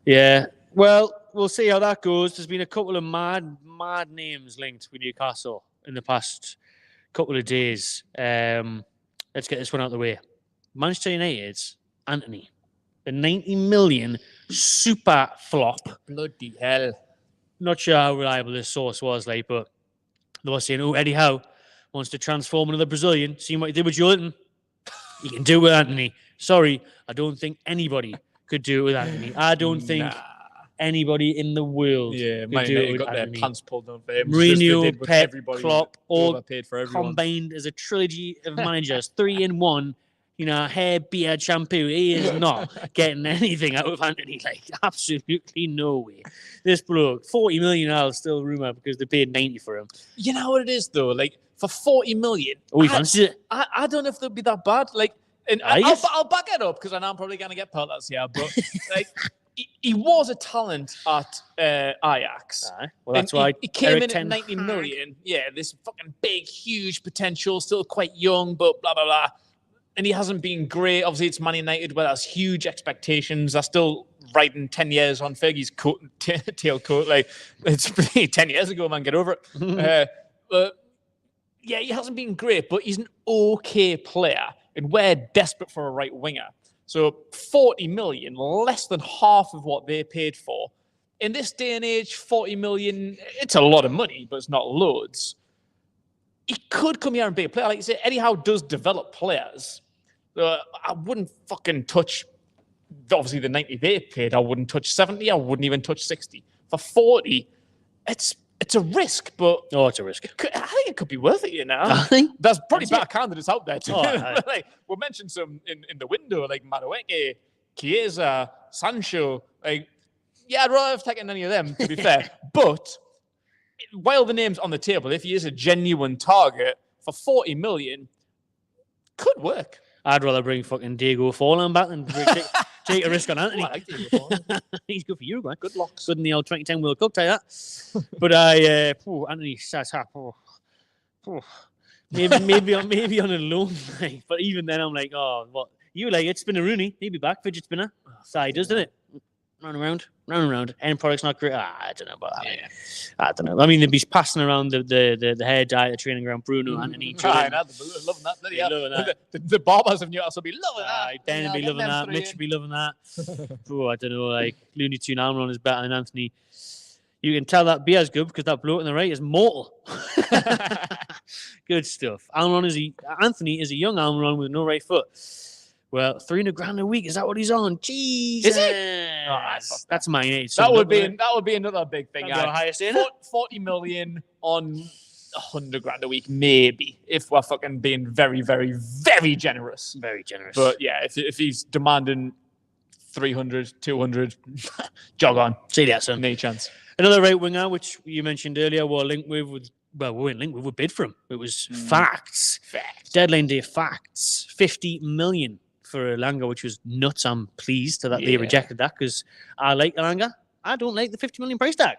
Yeah. Well, we'll see how that goes. There's been a couple of mad names linked with Newcastle in the past couple of days. Let's get this one out of the way. Manchester United's Anthony, the 90 million super flop. Bloody hell. Not sure how reliable this source was, but they were saying, Eddie Howe wants to transform another Brazilian. Seeing what he did with Jordan. He can do it with Anthony. Sorry, I don't think anybody could do it with Anthony. I don't think anybody in the world could do it with got Anthony. Their pants pulled down for him. Mourinho, Pep, Klopp, all paid for everyone. Combined as a trilogy of managers, 3 in 1. Hair, beard, shampoo. He is not getting anything out of Anthony. Like, absolutely no way. This bloke, 40 million still rumour because they paid 90 for him. You know what it is, though? Like, for 40 million, he fancies it. I don't know if they'll be that bad. Like, and I'll back it up because I know I'm probably going to get pelters here, but like, he was a talent at Ajax. Well, that's why he came in at 90 million. Yeah, this fucking big, huge potential, still quite young, but blah, blah, blah. And he hasn't been great. Obviously, it's Man United where there's huge expectations. They're still riding 10 years on Fergie's tailcoat. Like, it's 10 years ago, man. Get over it. But yeah, he hasn't been great, but he's an okay player. And we're desperate for a right winger. So 40 million, less than half of what they paid for. In this day and age, 40 million, it's a lot of money, but it's not loads. He could come here and be a player. Like you say, Eddie Howe does develop players. I wouldn't fucking touch, obviously, the 90 they paid. I wouldn't touch 70. I wouldn't even touch 60. For 40, it's a risk, but... Oh, it's a risk. I think it could be worth it, I think there's probably better candidates out there, too. Like, we'll mention some in the window, like Madueke, Chiesa, Sancho. Like, Yeah, I'd rather have taken any of them, to be fair. But while the name's on the table, if he is a genuine target for 40 million, could work. I'd rather bring fucking Diego Forlan back than take a risk on Anthony. I like Diego Forlan. He's good for you, man. Good locks. Good in the old 2010 World Cup, tell you that. But Anthony Sasa, maybe on a loan, like, but even then I'm like, oh, what? You like it? Spinner Rooney, he'd be back, fidget spinner. So he does, doesn't it? Round and round. End product's not great. I don't know about that. Yeah. I don't know. I mean, they'd be passing around the hair dye at the training ground. Bruno, Anthony, loving that. The barbers of Newcastle will be loving that. Dan will be loving that. Mitch will be loving that. I don't know. Like Looney Tune Almiron is better than Anthony. You can tell that beer's good because that bloke on the right is mortal. Good stuff. Anthony is a young Almiron with no right foot. Well, 300 grand a week. Is that what he's on? Jesus. Is it? Oh, that's my age. That would be another big thing. Highest in 40 million on 100 grand a week, maybe, if we're fucking being very, very, very generous. Very generous. But yeah, if he's demanding 300, 200, jog on. See that, son. No chance. Another right winger, which you mentioned earlier, we weren't linked with. We bid for him. It was facts. Deadline day facts. 50 million. For Elanga, which was nuts. I'm pleased that they rejected that because I like Elanga. I don't like the 50 million price tag.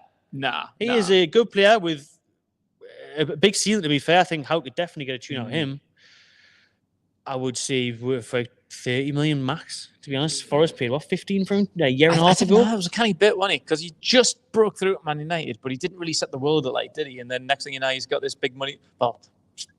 He is a good player with a big ceiling, to be fair. I think Howe could definitely get a tune out of him. I would say worth like 30 million max, to be honest. Forest paid, 15 for him a year and a half ago? It was a canny bit, wasn't he? Because he just broke through at Man United, but he didn't really set the world alight, did he? And then next thing you know, he's got this big money. Well,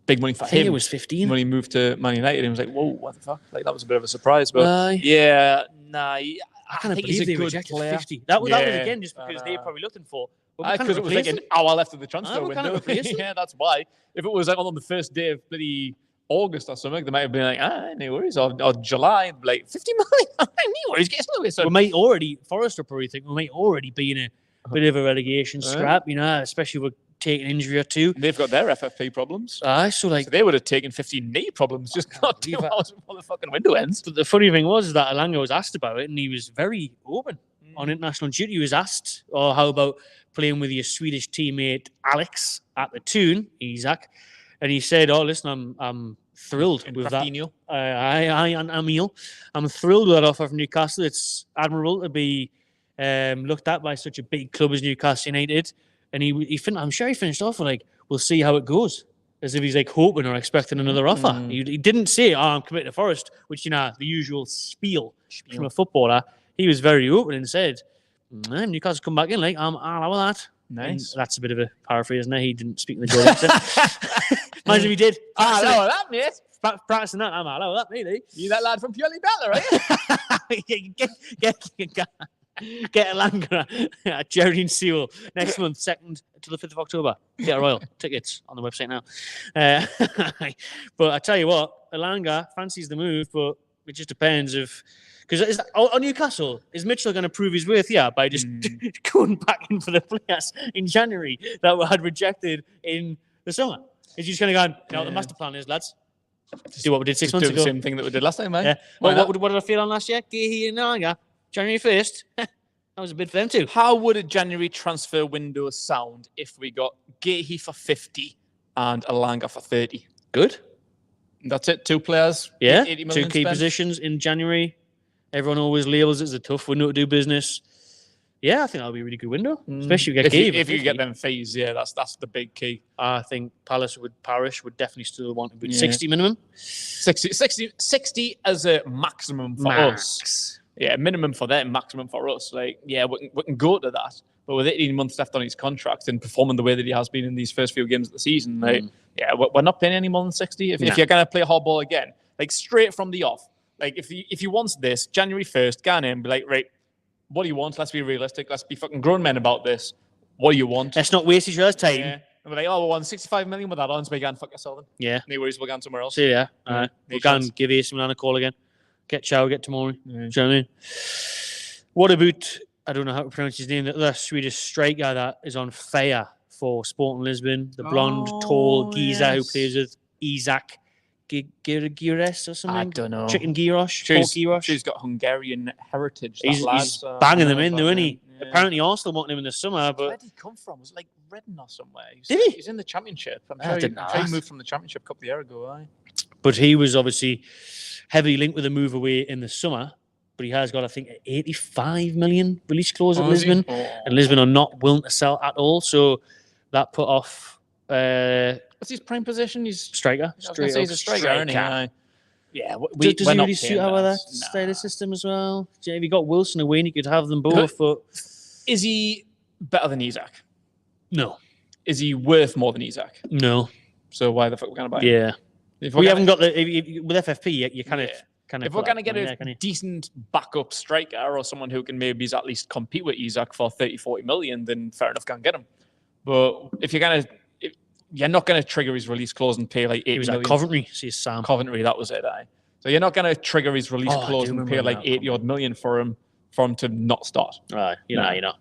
big money for him. It was 15 when he moved to Man United. He was like, "Whoa, what the fuck?" Like that was a bit of a surprise, but I can't think believe he's a they good rejected player. 50. That was again just because they were probably looking for. Because it was like an hour left of the transfer window. Kind of that's why. If it was like on the first day of bloody August or something, they might have been like, no worries, or July, like 50 million. No worries, get away. So we might already, Forrester probably think we might already be in a bit of a relegation scrap, especially with taking an injury or two. They've got their FFP problems. So they would have taken 50 knee problems just not 2 hours before the fucking window ends. But the funny thing was that Elanga was asked about it and he was very open on international duty. He was asked, how about playing with your Swedish teammate Alex at the Toon, Isaac? And he said, listen, I'm thrilled with that. I'm thrilled with that offer from Newcastle. It's admirable to be looked at by such a big club as Newcastle United. And I'm sure he finished off with we'll see how it goes, as if he's hoping or expecting another offer. He didn't say, I'm committed to Forest, which the usual spiel from a footballer. He was very open and said, Newcastle come back in, I'll allow that. Nice. And that's a bit of a paraphrase, isn't it? He didn't speak in the Geordie accent. Imagine if he did. I'll allow that, mate. Practicing that, I'll allow that, mate. You that lad from Purely Better, right? Get Elanga at Geraldine Sewell next month, 2nd to the 5th of October. Get a Royal tickets on the website now. But I tell you what, Elanga fancies the move, but it just depends if. Because on Newcastle, is Mitchell going to prove his worth? Yeah, by just going back in for the players in January that were had rejected in the summer. Is he just going to go, the master plan is, lads, do what we did 6 months ago. The same thing that we did last time, man. Yeah. What did I feel on last year? Gehi and Elanga, January 1st. That was a bid for them too. How would a January transfer window sound if we got Gehi for 50 and Elanga for 30? Good. That's it. 2 players. Yeah. 80 2 key positions in January. Everyone always labels it as a tough window to do business. Yeah, I think that'll be a really good window, especially if you get them fees. Yeah, that's the big key. I think Parish would definitely still want to be 60 minimum. 60 as a maximum for us. Yeah, minimum for them, maximum for us. We can go to that. But with 18 months left on his contract and performing the way that he has been in these first few games of the season, we're not paying any more than 60. If you're going to play hardball again, straight from the off. If he wants this, January 1st, go in and be like, right, what do you want? Let's be realistic. Let's be fucking grown men about this. What do you want? Let's not waste each other's time. Yeah. And we're like, we want 65 million with that on, so we can fuck yourself then. Yeah. No worries, we'll go somewhere else. Yeah. All right. We'll go and give AC Milan a call again. Get Chow, get Tomori. Yeah. Do you know what I mean? What about, I don't know how to pronounce his name, the other Swedish striker that is on fire for Sporting Lisbon, the blonde, tall geezer who plays with Isaac Gires or something? I don't know. Chicken Gyros? She's got Hungarian heritage. He's banging them in, though, isn't he? Apparently, Arsenal wanted him in the summer, but where did he come from? Was it like Reading or somewhere? Did he? He's in the Championship. I'm I sure didn't know he that. moved from the Championship a couple of years ago. Aye. But he was obviously heavily linked with a move away in the summer. But he has got, I think, 85 million release clause at Lisbon. And Lisbon are not willing to sell at all. So that put off... what's his prime position? He's striker. He's a striker, isn't he? Aye. Yeah, does he really suit our that style of system as well? If you got Wilson away and you could have them both, but is he better than Isak? No. Is he worth more than Isak? No. So why the fuck are we going to buy him? Yeah. We haven't got the with FFP. You kind of if we're going to get a decent backup striker or someone who can maybe at least compete with Isak for 30-40 million, then fair enough, go and get him. But if you're going to, you're not going to trigger his release clause and pay like 80 million. He was at Coventry. See Sam. Coventry, that was it. Aye. So you're not going to trigger his release clause and pay like 80-odd million for him to not start. Right, you're not.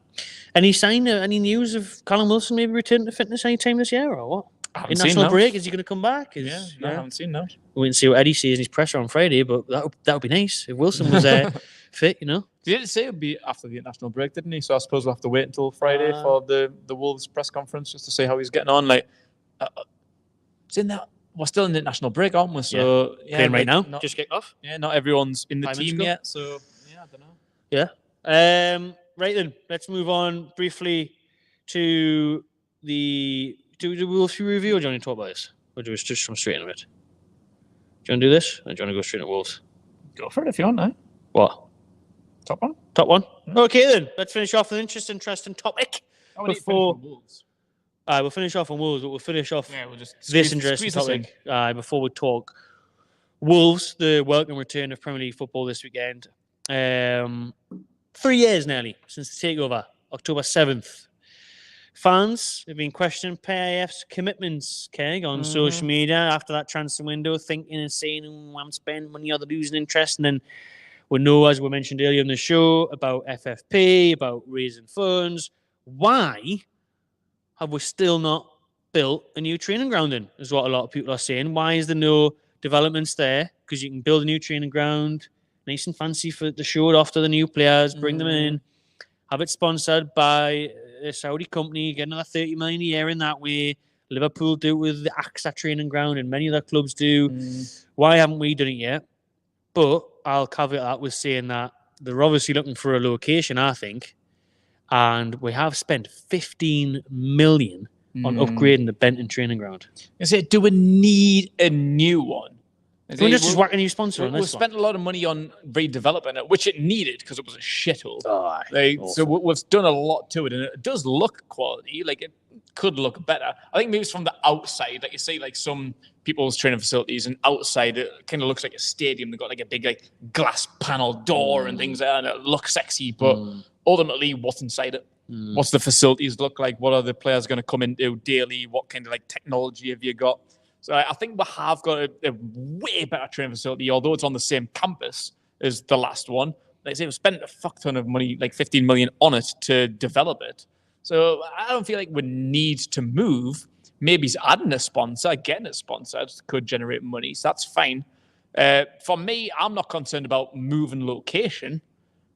Any sign? Any news of Callum Wilson maybe returning to fitness anytime this year or what? International break? Is he going to come back? I haven't seen that. We didn't see what Eddie sees in his presser on Friday, but that would be nice if Wilson was fit. He didn't say it would be after the international break, didn't he? So I suppose we'll have to wait until Friday for the Wolves press conference just to see how he's getting on. Like, we're still in the international break, aren't we? So playing right now, just kicked off. Yeah, not everyone's in the team yet. So I don't know. Yeah. Right then, let's move on briefly to the. Do we go through review or do you want to talk about this? Or do we just come straight into it? Do you want to do this? Or do you want to go straight into Wolves? Go for it if you want, eh? What? Top one? Top one? Yeah. Okay then, let's finish off with an interesting topic. Before Wolves. We'll finish off on Wolves, but we'll finish off this interesting topic before we talk Wolves, the welcome return of Premier League football this weekend. 3 years nearly since the takeover, October 7th. Fans have been questioning PIF's commitments, Keg, on social media after that transfer window, thinking and saying, I'm spending money on the losing interest. And then we know, as we mentioned earlier in the show, about FFP, about raising funds. Why have we still not built a new training ground in, is what a lot of people are saying. Why is there no developments there? Because you can build a new training ground, nice and fancy to show it off to the new players, bring them in, have it sponsored by a Saudi company, get another 30 million a year in that way. Liverpool do it with the AXA training ground and many other clubs do. Why haven't we done it yet? But I'll caveat that with saying that they're obviously looking for a location, I think, and we have spent 15 million on upgrading the Benton training ground. I say, do we need a new one? We're just whack a new sponsor on this. We spent a lot of money on redeveloping it, which it needed because it was a shithole. Awesome. So we've done a lot to it, and it does look quality. Like, it could look better. I think maybe it's from the outside. Like, you see, like some people's training facilities, and outside it kind of looks like a stadium. They've got like a big like glass panel door and things there, and it looks sexy. But ultimately, what's inside it? What's the facilities look like? What are the players going to come into daily? What kind of like technology have you got? So I think we have got a way better training facility, although it's on the same campus as the last one. Like I say, we've spent a fuck ton of money, like 15 million on it to develop it. So I don't feel like we need to move. Maybe adding a sponsor, getting it sponsored could generate money. So that's fine. For me, I'm not concerned about moving location.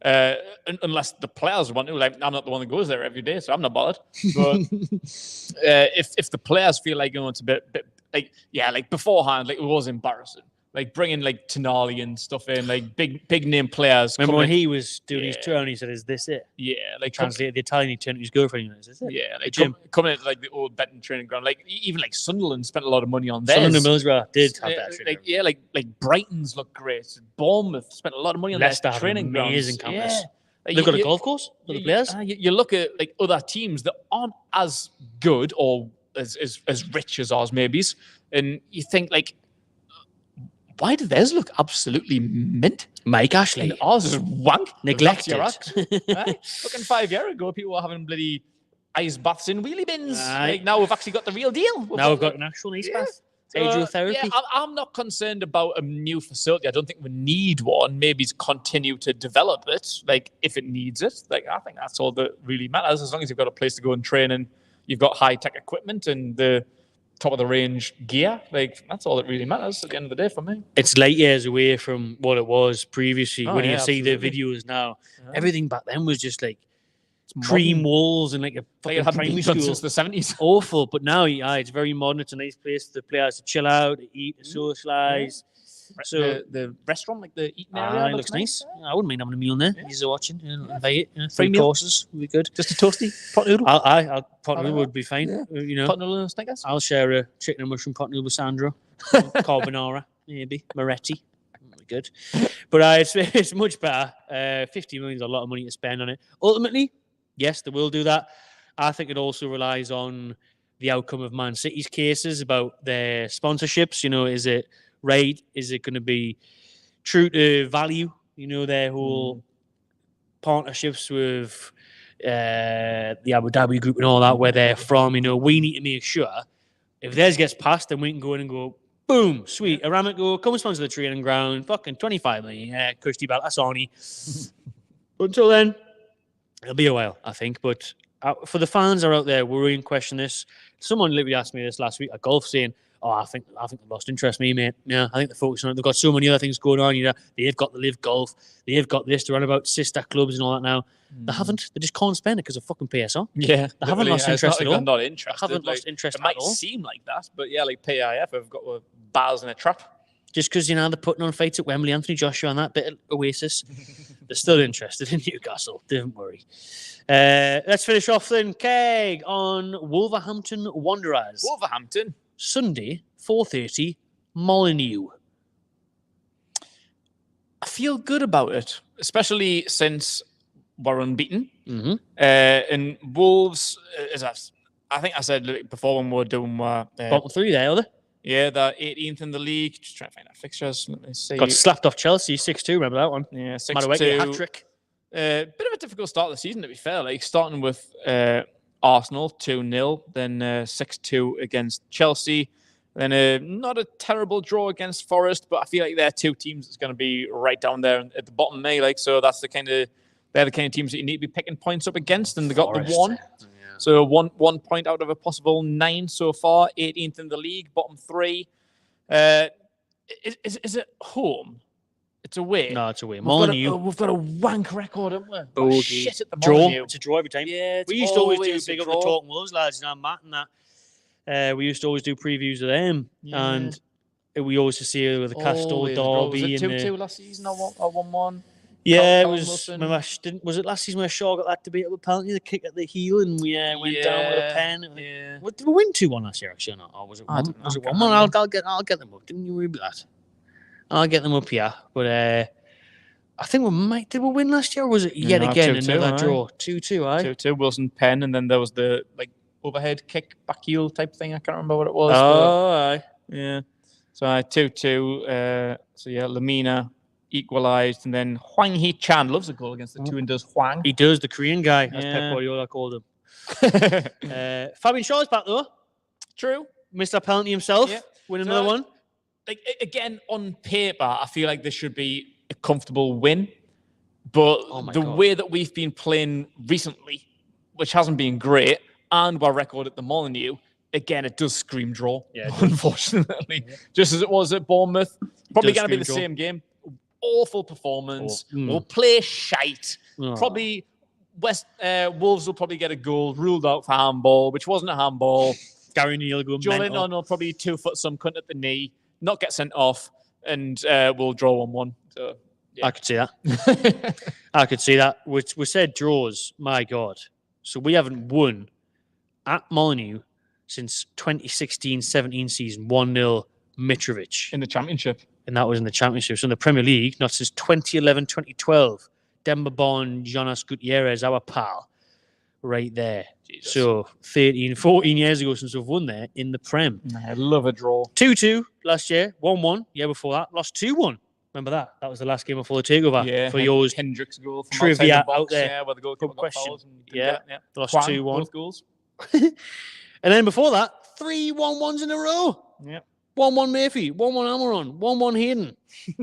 Unless the players want to. Like, I'm not the one that goes there every day, so I'm not bothered. But if the players feel like, it's a bit like beforehand, like it was embarrassing. Like bringing like Tonali and stuff in, like big name players. Remember when he was doing his tour and he said, "Is this it?" Yeah, like translated the Italian, he turned to his girlfriend and said, "Is this it?" Yeah, like coming into like the old Benton training ground. Like even like Sunderland spent a lot of money on theirs. Sunderland and Middlesbrough did have that. Like Brighton's look great. Bournemouth spent a lot of money on Leicester their training ground. Amazing campus. Yeah. They've got a golf course for the players. You look at like other teams that aren't as good or as rich as ours, maybe, and you think like, why do theirs look absolutely mint? Mike Ashley. And ours is wank. Neglected. Right? Fucking 5 years ago, people were having bloody ice baths in wheelie bins. Like, now we've actually got the real deal. Now we've got an actual ice bath. Hydrotherapy. Yeah, I'm not concerned about a new facility. I don't think we need one. Maybe continue to develop it, like if it needs it. Like I think that's all that really matters. As long as you've got a place to go and train and you've got high-tech equipment and the top of the range gear, like that's all that really matters at the end of the day for me. It's light years away from what it was previously. When you see the videos now, everything back then was just like cream walls and like a Like fucking it hadn't primary been done school. since the 70s. Awful, but now it's very modern. It's a nice place for the players to chill out, to eat, to socialise. So the restaurant, like the eating area, it looks nice. I wouldn't mind having a meal in there. You're watching, invite it. Free 3 meal. courses would be good. Just a toasty pot noodle. Pot noodle would be fine. Yeah. Pot noodle and Snickers. I'll share a chicken and mushroom pot noodle with Sandro. Carbonara, maybe. Moretti. Would be good. But it's much better. 50 million is a lot of money to spend on it. Ultimately, yes, they will do that. I think it also relies on the outcome of Man City's cases about their sponsorships. Is it right? Is it going to be true to value? Their whole partnerships with the Abu Dhabi group and all that, where they're from. We need to make sure if theirs gets passed, then we can go in and go, boom, sweet. Aramco, come and sponsor the training ground. Fucking 25 million. Yeah, Kirsty Bell, that's Arnie. But until then, it'll be a while, I think. But for the fans that are out there worrying, question this. Someone literally asked me this last week at golf, saying, I think they've lost interest in me, mate. Yeah, I think they're focusing on it. They've got so many other things going on. They've got the Live Golf. They've got this. They're on about sister clubs and all that now. They haven't. They just can't spend it because of fucking PSR. Yeah. They haven't lost interest at all. They're not interested. They haven't lost interest at all. It might seem like that, but yeah, like PIF have got bars in a trap. Just because, they're putting on fights at Wembley, Anthony Joshua and that bit of Oasis. They're still interested in Newcastle. Don't worry. Let's finish off then. Keg on Wolverhampton Wanderers. Wolverhampton. Sunday, 4:30, Molineux. I feel good about it, especially since we're unbeaten. Mm-hmm. And Wolves, I think I said before when we were doing... bottom 3 there, are they? Yeah, they're 18th in the league. Just trying to find our fixtures. Let me see. Got slapped off Chelsea, 6-2. Remember that one? Yeah, 6-2. Hat-trick. Bit of a difficult start of the season, to be fair. Like starting with Arsenal, 2-0, then 6-2 against Chelsea. Then not a terrible draw against Forest, but I feel like they're 2 teams that's going to be right down there at the bottom. So that's they're the kind of teams that you need to be picking points up against, and they got Forest. the 1. Yeah. So one point out of a possible 9 so far. 18th in the league, bottom 3. Is it home? It's away. No, it's away. We've got a wank record, haven't we? Oh, shit at the draw. Molineux. It's a draw every time. Yeah, we used to always do big up the Talking Wolves lads, Matt and that. We used to always do previews of them, and we always see it with the Castle Derby. Was it 2-2 last season or 1-1? Yeah, it was. Was it last season where Shaw got that debatable penalty, the kick at the heel, and we went down with a pen? Yeah. Did we win 2-1 last year? Actually, or not? Or was it 1? Was it 1-1? I'll get them up. Didn't you read that? I'll get them up here. But I think did we win last year? Or was it yet again 2-2, another draw? 2-2, aye. 2-2. Wilson pen, and then there was the overhead kick back heel type thing. I can't remember what it was. Oh, aye. Yeah. So 2-2. So Lamina equalised, and then Hwang Hee-chan loves a goal against the 2 and does Hwang. He does, the Korean guy, as Pep Guardiola called him. Fabian Schär's back though. True. Missed that penalty himself. Yeah. Win another one. Again, on paper, I feel like this should be a comfortable win. But the way that we've been playing recently, which hasn't been great, and our record at the Molineux, again, it does scream draw, unfortunately. Yeah. Just as it was at Bournemouth. Probably going to be the same game. Awful performance. We'll play shite. Probably Wolves will probably get a goal ruled out for handball, which wasn't a handball. Gary Neal going Joelinton will probably 2-foot some cunt at the knee, not get sent off, and we'll draw 1-1. So yeah. I could see that. I could see that. We said draws. My God. So we haven't won at Molineux since 2016-17 season, 1-0 Mitrovic. In the Championship. And that was in the Championship. So in the Premier League, not since 2011-2012. Demba Bon, Jonas Gutierrez, our pal, right there. Jesus. So 14 years ago since we've won there in the Prem. I love a draw. 2-2 last year, 1-1. Year before that, lost 2-1. Remember that? That was the last game before the takeover. Yeah, for yours. Hendricks goal from trivia the box, out there. Yeah, where the goalkeeper got fouled. Yeah, lost 2-1. Both goals. And then before that, 3 1-1s in a row. Yeah. 1-1 Murphy, 1-1 Amaron, 1-1 Hayden.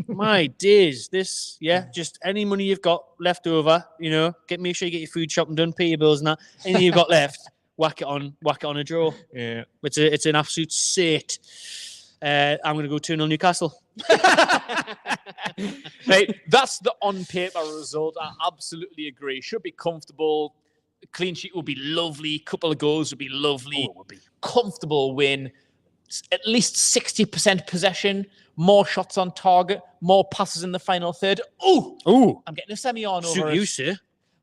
My days. This, just any money you've got left over, make sure you get your food shopping done, pay your bills and that. Anything you've got left, whack it on a draw. Yeah. It's an absolute sit. I'm going to go 2-0 Newcastle. Right, that's the on-paper result. I absolutely agree. Should be comfortable. Clean sheet would be lovely. Couple of goals would be lovely. Oh, it would be. Comfortable win. At least 60% possession. More shots on target. More passes in the final third. Oh, I'm getting a semi-on suit over you, it. sir.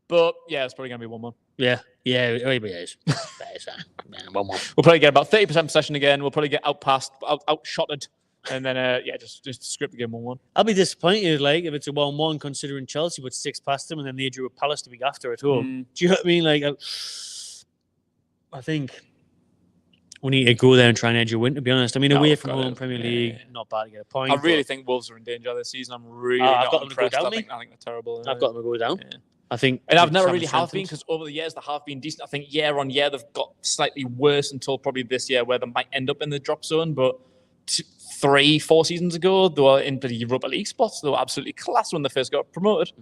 But yeah, it's probably going to be 1-1. Yeah, it is. That is 1-1. We'll probably get about 30% possession again. We'll probably get outshotted. And then, just script the game 1-1. I'll be disappointed, like, if it's a 1-1, considering Chelsea put 6 past them and then they drew a Palace the week after at home. Do you know what I mean? Like, I think we need to go there and try and edge a win, to be honest. I mean, away from home, Premier League, not bad to get a point. I really think Wolves are in danger this season. I'm really I've got them impressed. to go down, I think they're terrible. I've got them to go down. Yeah. I think, and I've never really have been, because over the years they have been decent. I think year on year they've got slightly worse until probably this year, where they might end up in the drop zone. But 3-4 seasons ago, they were in the Europa League spots. They were absolutely class when they first got promoted.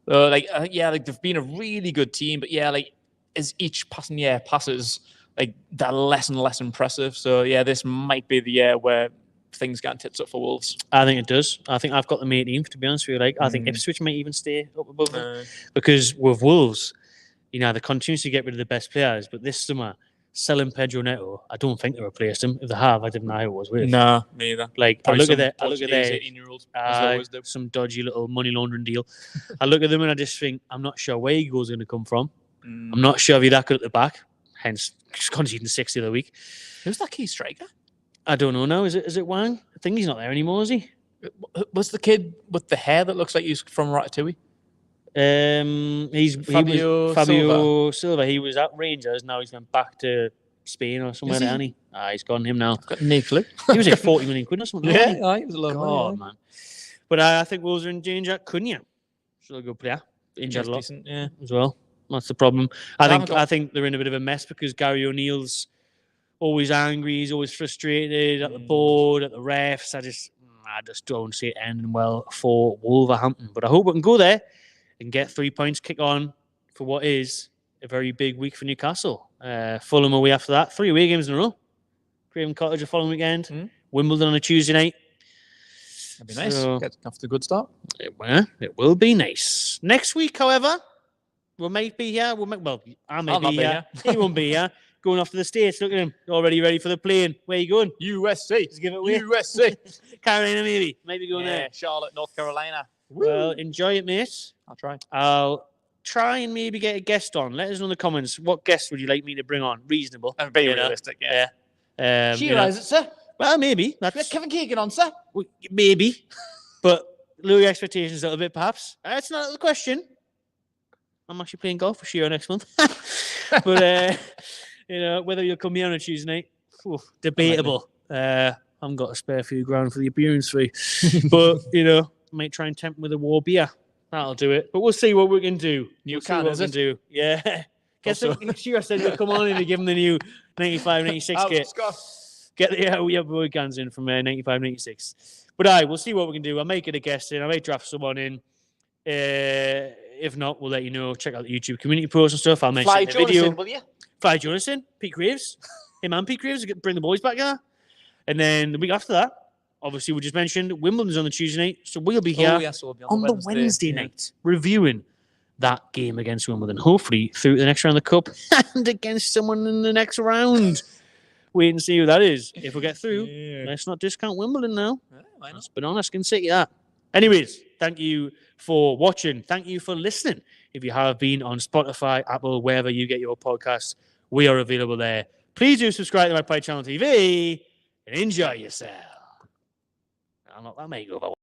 They've been a really good team. But as each passing year passes, they're less and less impressive. So this might be the year where things get tits up for Wolves. I think it does. I think I've got them 18th, to be honest with you. I think Ipswich might even stay up above them. Because with Wolves, they continuously get rid of the best players. But this summer, selling Pedro Neto, I don't think they replaced him. If they have, I didn't know who it was with. No, me either. I look at their 18-year-olds. Some dodgy little money laundering deal. I look at them and I just think, I'm not sure where Eagle's going to come from. I'm not sure if he's that good at the back. Hence, conceding 60 the week. Who's that key striker? I don't know now. Is it Wang? I think he's not there anymore, is he? What's the kid with the hair that looks like he's from Ratatouille? He's Fabio Silva. He was at Rangers. Now he's gone back to Spain or somewhere, hasn't he? He's gone him now. I've got no clue. He was like 40 million quid or something. Yeah, he was a lot of money, man. But I think Wolves are in danger. Cunha, still a good player. Injured a lot, decent, as well. That's the problem. I think they're in a bit of a mess because Gary O'Neill's always angry. He's always frustrated at the board, at the refs. I just don't see it ending well for Wolverhampton. But I hope we can go there and get 3 points, kick on for what is a very big week for Newcastle. Fulham away after that. 3 away games in a row. Craven Cottage the following weekend. Wimbledon on a Tuesday night. That'd be nice. Get off to a good start. It will be nice. Next week, however, we might be here. I may be here. He won't be here. Going off to the States. Look at him. Already ready for the plane. Where are you going? USA. Just give it away. USA. Carolina, maybe. Might be going there. Charlotte, North Carolina. Well, enjoy it, mate. I'll try. I'll try and maybe get a guest on. Let us know in the comments. What guest would you like me to bring on? Reasonable. And very realistic, yeah. Is it, sir? Well, maybe. That's Kevin Keegan on, sir? Well, maybe. But lower your expectations a little bit, perhaps. That's not the question. I'm actually playing golf for Shiro next month. But, whether you'll come here on a Tuesday night, debatable. I haven't got a spare few grand for the appearance fee. But, might try and tempt with a war beer. That'll do it. But we'll see what we can do. Do. Yeah. Guess Shiro said you'll come on in and give him the new 95, 96 kit. Get the boy cans in from 95, 96. But we'll see what we can do. I'll make it a guest in. I may draft someone in. If not, we'll let you know. Check out the YouTube community post and stuff. I'll mention Fly in the video. Will you? Fly Jonas in. Pete Graves. Him and Pete Graves. Bring the boys back here. And then the week after that, obviously, we just mentioned Wimbledon's on the Tuesday night. So we'll be here we'll be on the Wednesday night reviewing that game against Wimbledon. Hopefully through the next round of the Cup and against someone in the next round. Wait and see who that is. If we get through, let's not discount Wimbledon now. Let's be honest, can say that. Anyways, thank you for watching. Thank you for listening. If you have been on Spotify, Apple, wherever you get your podcasts, we are available there. Please do subscribe to Magpie Channel TV and enjoy yourself. I'll not that make over.